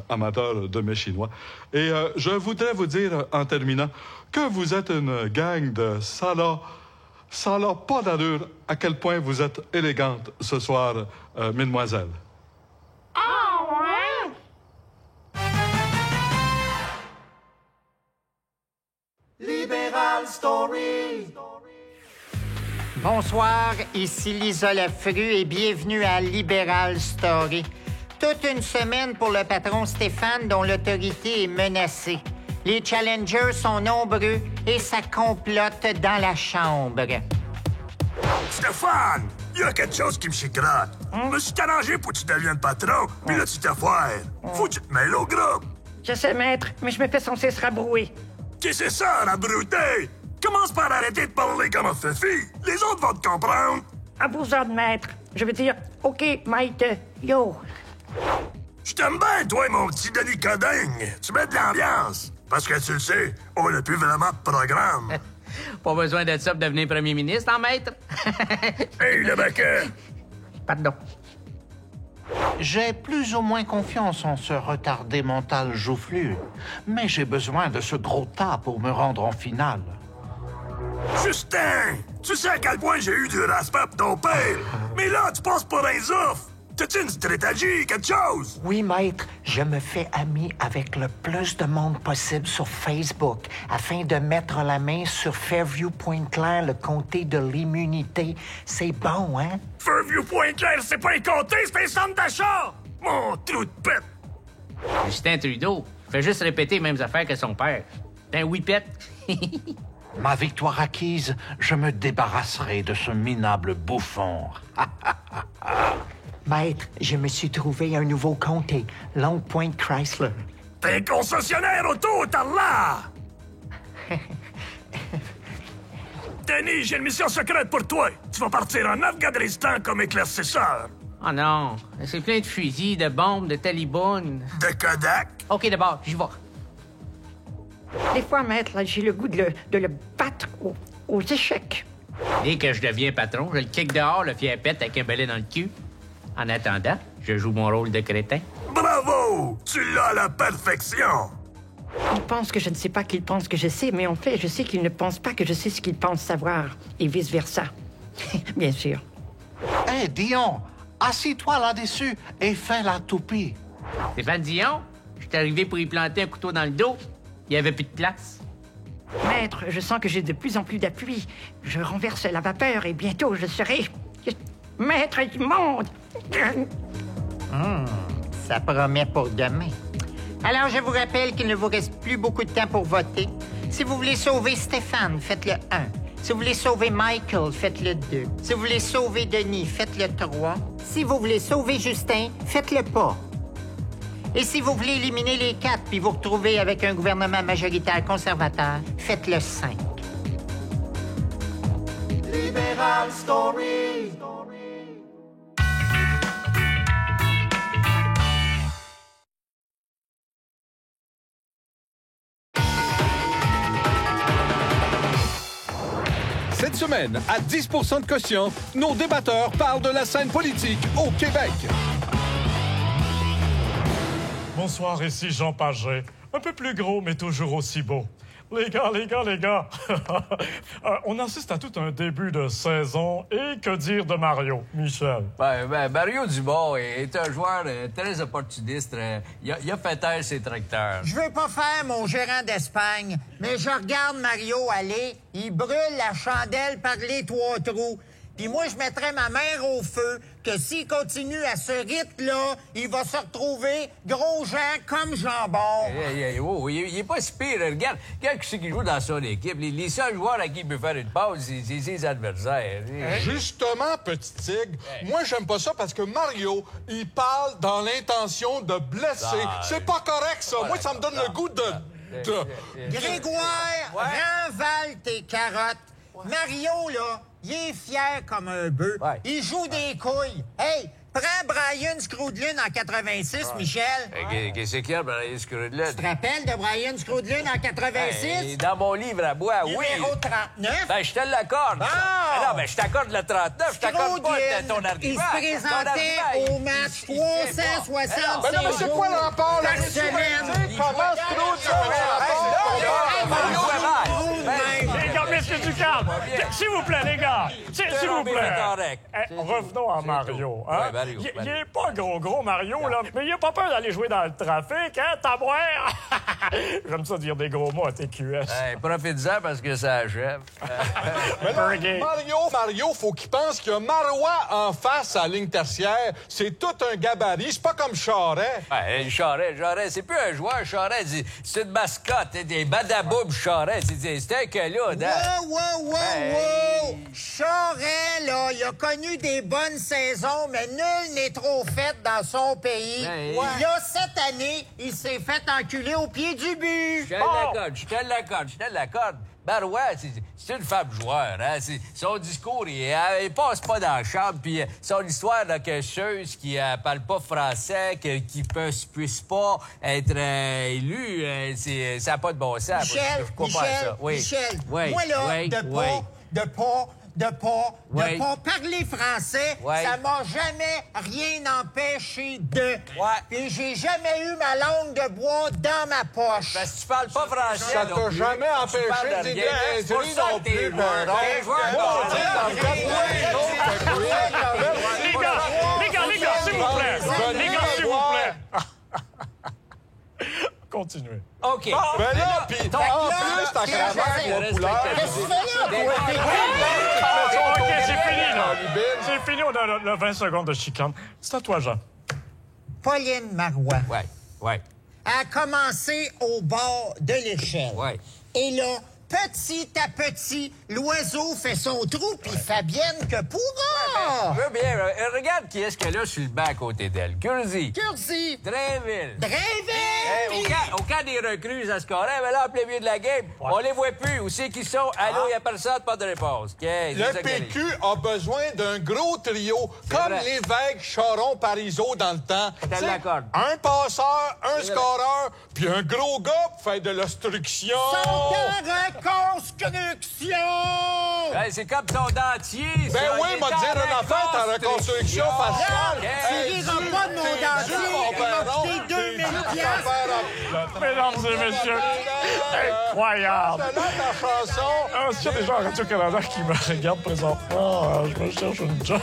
S13: amateur de mets chinois. Et je voudrais vous dire, en terminant, que vous êtes une gang de salauds. Ça n'a pas d'allure à quel point vous êtes élégante ce soir, mesdemoiselles.
S21: Libéral Story!
S7: Bonsoir, ici Lisa Lafru et bienvenue à Libéral Story. Toute une semaine pour le patron Stéphane dont l'autorité est menacée. Les challengers sont nombreux et ça complote dans la chambre.
S3: Stéphane, il y a quelque chose qui me chicote. Je me suis arrangé pour que tu deviennes patron, puis là, tu t'affaires. Faut que tu te mêles au groupe.
S10: Je sais, maître, mais je me fais censé se rabrouer.
S3: Qu'est-ce que c'est ça, rabrouter? Commence par arrêter de parler comme un fifi. Les autres vont te comprendre.
S10: À vous autres, maître. Je veux dire, OK, Mike, yo.
S3: Je t'aime bien, toi, mon petit Denis Coding. Tu mets de l'ambiance. Parce que tu le sais, on n'a plus vraiment de programme.
S11: Pas besoin d'être ça pour devenir premier ministre, hein, maître?
S3: Hey, le baquet!
S10: Pardon.
S15: J'ai plus ou moins confiance en ce retardé mental joufflu, mais j'ai besoin de ce gros tas pour me rendre en finale.
S3: Justin! Tu sais à quel point j'ai eu du respect pour ton père, mais là, tu passes pour un zouf! T'as-tu une stratégie, quelque chose?
S15: Oui, maître, je me fais ami avec le plus de monde possible sur Facebook afin de mettre la main sur Fairview-Pointe-Claire, le comté de l'immunité. C'est bon, hein?
S3: Fairview-Pointe-Claire, c'est pas un comté, c'est un centre d'achat! Mon trou de pète!
S11: Justin Trudeau fait juste répéter les mêmes affaires que son père. T'es un whippet.
S15: Ma victoire acquise, je me débarrasserai de ce minable bouffon.
S7: Maître, je me suis trouvé un nouveau comté, Long Point Chrysler.
S3: T'es un concessionnaire auto, t'as là! Denis, j'ai une mission secrète pour toi. Tu vas partir en Afghanistan comme éclaircisseur.
S11: Oh non, c'est plein de fusils, de bombes, de talibans.
S3: De Kodak?
S11: OK, d'abord, j'y vais.
S10: Des fois, maître, là, j'ai le goût de le battre aux échecs.
S11: Dès que je deviens patron, je le kick dehors, le fier pète avec un balai dans le cul. En attendant, je joue mon rôle de crétin.
S3: Bravo! Tu l'as à la perfection!
S10: Il pense que je ne sais pas qu'il pense que je sais, mais en fait, je sais qu'il ne pense pas que je sais ce qu'il pense savoir, et vice-versa. Bien sûr.
S15: Hé, Dion, assis-toi là-dessus et fais la toupie.
S11: Stéphane Dion, je suis arrivé pour y planter un couteau dans le dos. Il n'y avait plus de place.
S10: Maître, je sens que j'ai de plus en plus d'appui. Je renverse la vapeur et bientôt je serai Maître du monde!
S7: Ça promet pour demain. Alors, je vous rappelle qu'il ne vous reste plus beaucoup de temps pour voter. Si vous voulez sauver Stéphane, faites le 1. Si vous voulez sauver Michael, faites le 2. Si vous voulez sauver Denis, faites le 3. Si vous voulez sauver Justin, faites-le pas. Et si vous voulez éliminer les 4 puis vous retrouver avec un gouvernement majoritaire conservateur, faites le 5.
S6: Libéral Story.
S14: Cette semaine, à 10 % de quotient, nos débatteurs parlent de la scène politique au Québec.
S16: Bonsoir, ici Jean Pagé. Un peu plus gros, mais toujours aussi beau. Les gars. On assiste à tout un début de saison. Et que dire de Mario, Michel?
S18: Mario Dumont est un joueur très opportuniste. Il a fait taire ses tracteurs.
S7: Je veux pas faire mon gérant d'Espagne, mais je regarde Mario aller, il brûle la chandelle par les 3 trous. Puis moi, je mettrais ma mère au feu que s'il continue à ce rythme-là, il va se retrouver gros gens comme jambon.
S18: Il est pas si pire. Regarde qui c'est qui joue dans son équipe. Les seuls joueurs à qui il peut faire une pause, c'est ses adversaires.
S13: Justement, petit tigre, moi, j'aime pas ça parce que Mario, il parle dans l'intention de blesser. C'est pas correct, ça. Moi, ça me donne le goût de...
S7: Grégoire, renvale tes carottes. Mario, là, il est fier comme un bœuf. Il joue des couilles. Hey, prends Brian Scroodlin en 86, Michel.
S18: Qu'est-ce qu'il y a, Brian Scroodlin?
S7: Tu te rappelles de Brian Scroodlin en 86?
S18: Dans mon livre à bois, oui.
S7: Numéro 39?
S18: Je te l'accorde. Non, je t'accorde le 39. Je t'accorde pas ton argument.
S7: Il se présentait au match 365
S13: mais c'est quoi le rapport,
S7: par semaine?
S13: Comment
S16: Les gars, messieurs du calme. S'il vous plaît, les gars. S'il vous plaît. Revenons à Mario. Hein? Il est pas gros, Mario, là. Mais il a pas peur d'aller jouer dans le trafic, hein, tabouère? J'aime ça dire des gros mots à TQS.
S18: Profite-en parce que ça achève.
S13: Mais non, Mario, faut qu'il pense qu'il y a Marois en face à la ligne tertiaire. C'est tout un gabarit. C'est pas comme Charest.
S18: Charest, c'est plus un joueur, Charest. C'est une mascotte. Des badaboubs, Charest. C'est un caloud, hein?
S7: Wow! Charest, là, il a connu des bonnes saisons, mais nul n'est trop fait dans son pays. Là, cette année, il s'est fait enculer au pied du but.
S18: Je te l'accorde. Marois, c'est une femme joueur. Hein? Son discours, il passe pas dans la chambre. Puis son histoire de quecheuse qui parle pas français, qui puisse pas être élu, ça n'a pas de bon sens.
S7: Michel, moi, là, de pas parler français, ça m'a jamais rien empêché de. Puis j'ai jamais eu ma langue de bois dans ma poche.
S18: Parce que tu parles pas français.
S13: Ça t'a jamais empêché d'aider non plus.
S16: Les gars, s'il vous plaît. Les gars, s'il vous plaît. Continuez.
S18: OK.
S13: Ben là, pis en plus, ta cravate aux couleurs.
S16: OK, c'est fini, là. C'est fini, on a le 20 secondes de chicane. C'est à toi, Jean.
S7: Pauline Marois.
S18: Ouais.
S7: A commencé au bord de l'échelle. Et là, petit à petit, l'oiseau fait son trou, puis Fabienne que pourra!
S18: Je veux bien. Regarde qui est-ce qu'elle a sur le banc à côté d'elle. Curzi. Drainville. Au cas des recrues, ça se correct, mais là, en plein milieu de la game, on les voit plus. Où c'est qu'ils sont? Allô, il y a personne, pas de réponse.
S13: Le PQ a besoin d'un gros trio, comme Lévesque, Charon, Parizeau dans le temps.
S18: Je te l'accorde.
S13: Un passeur, un scoreur, puis un gros gars pour faire de l'obstruction.
S7: Reconstruction!
S18: C'est comme ton dentier.
S13: Ben oui, m'a dit une affaire, ta reconstruction faciale.
S7: Tu riras pas de mon dentier. Il m'a coûté 2000 $.
S16: Mesdames et messieurs, incroyable.
S13: Ta chanson.
S16: S'il y a des gens à Radio-Canada qui me regardent présentement, je me cherche une job.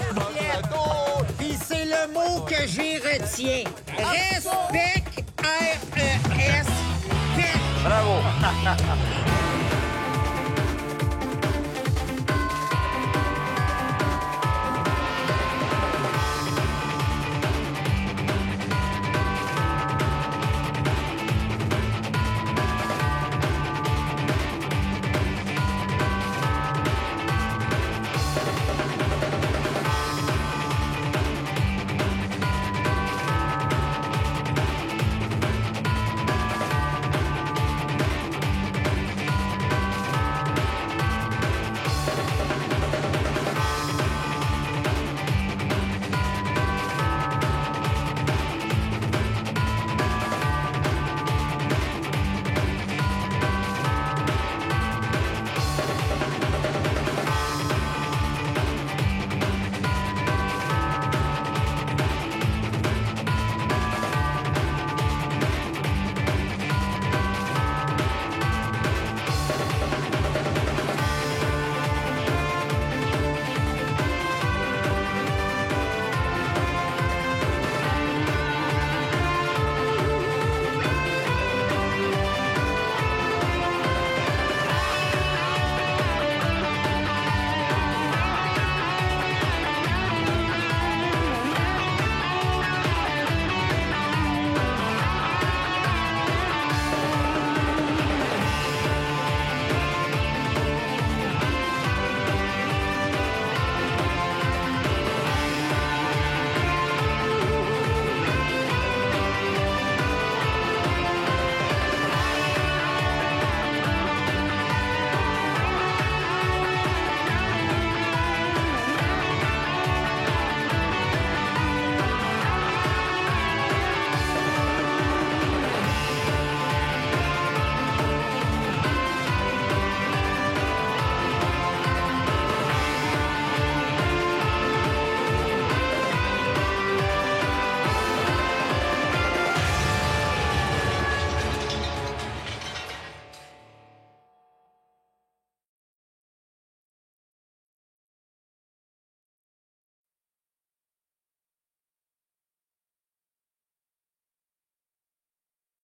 S7: Puis c'est le mot que j'y retiens. Respect, R-E-S.
S18: Bravo.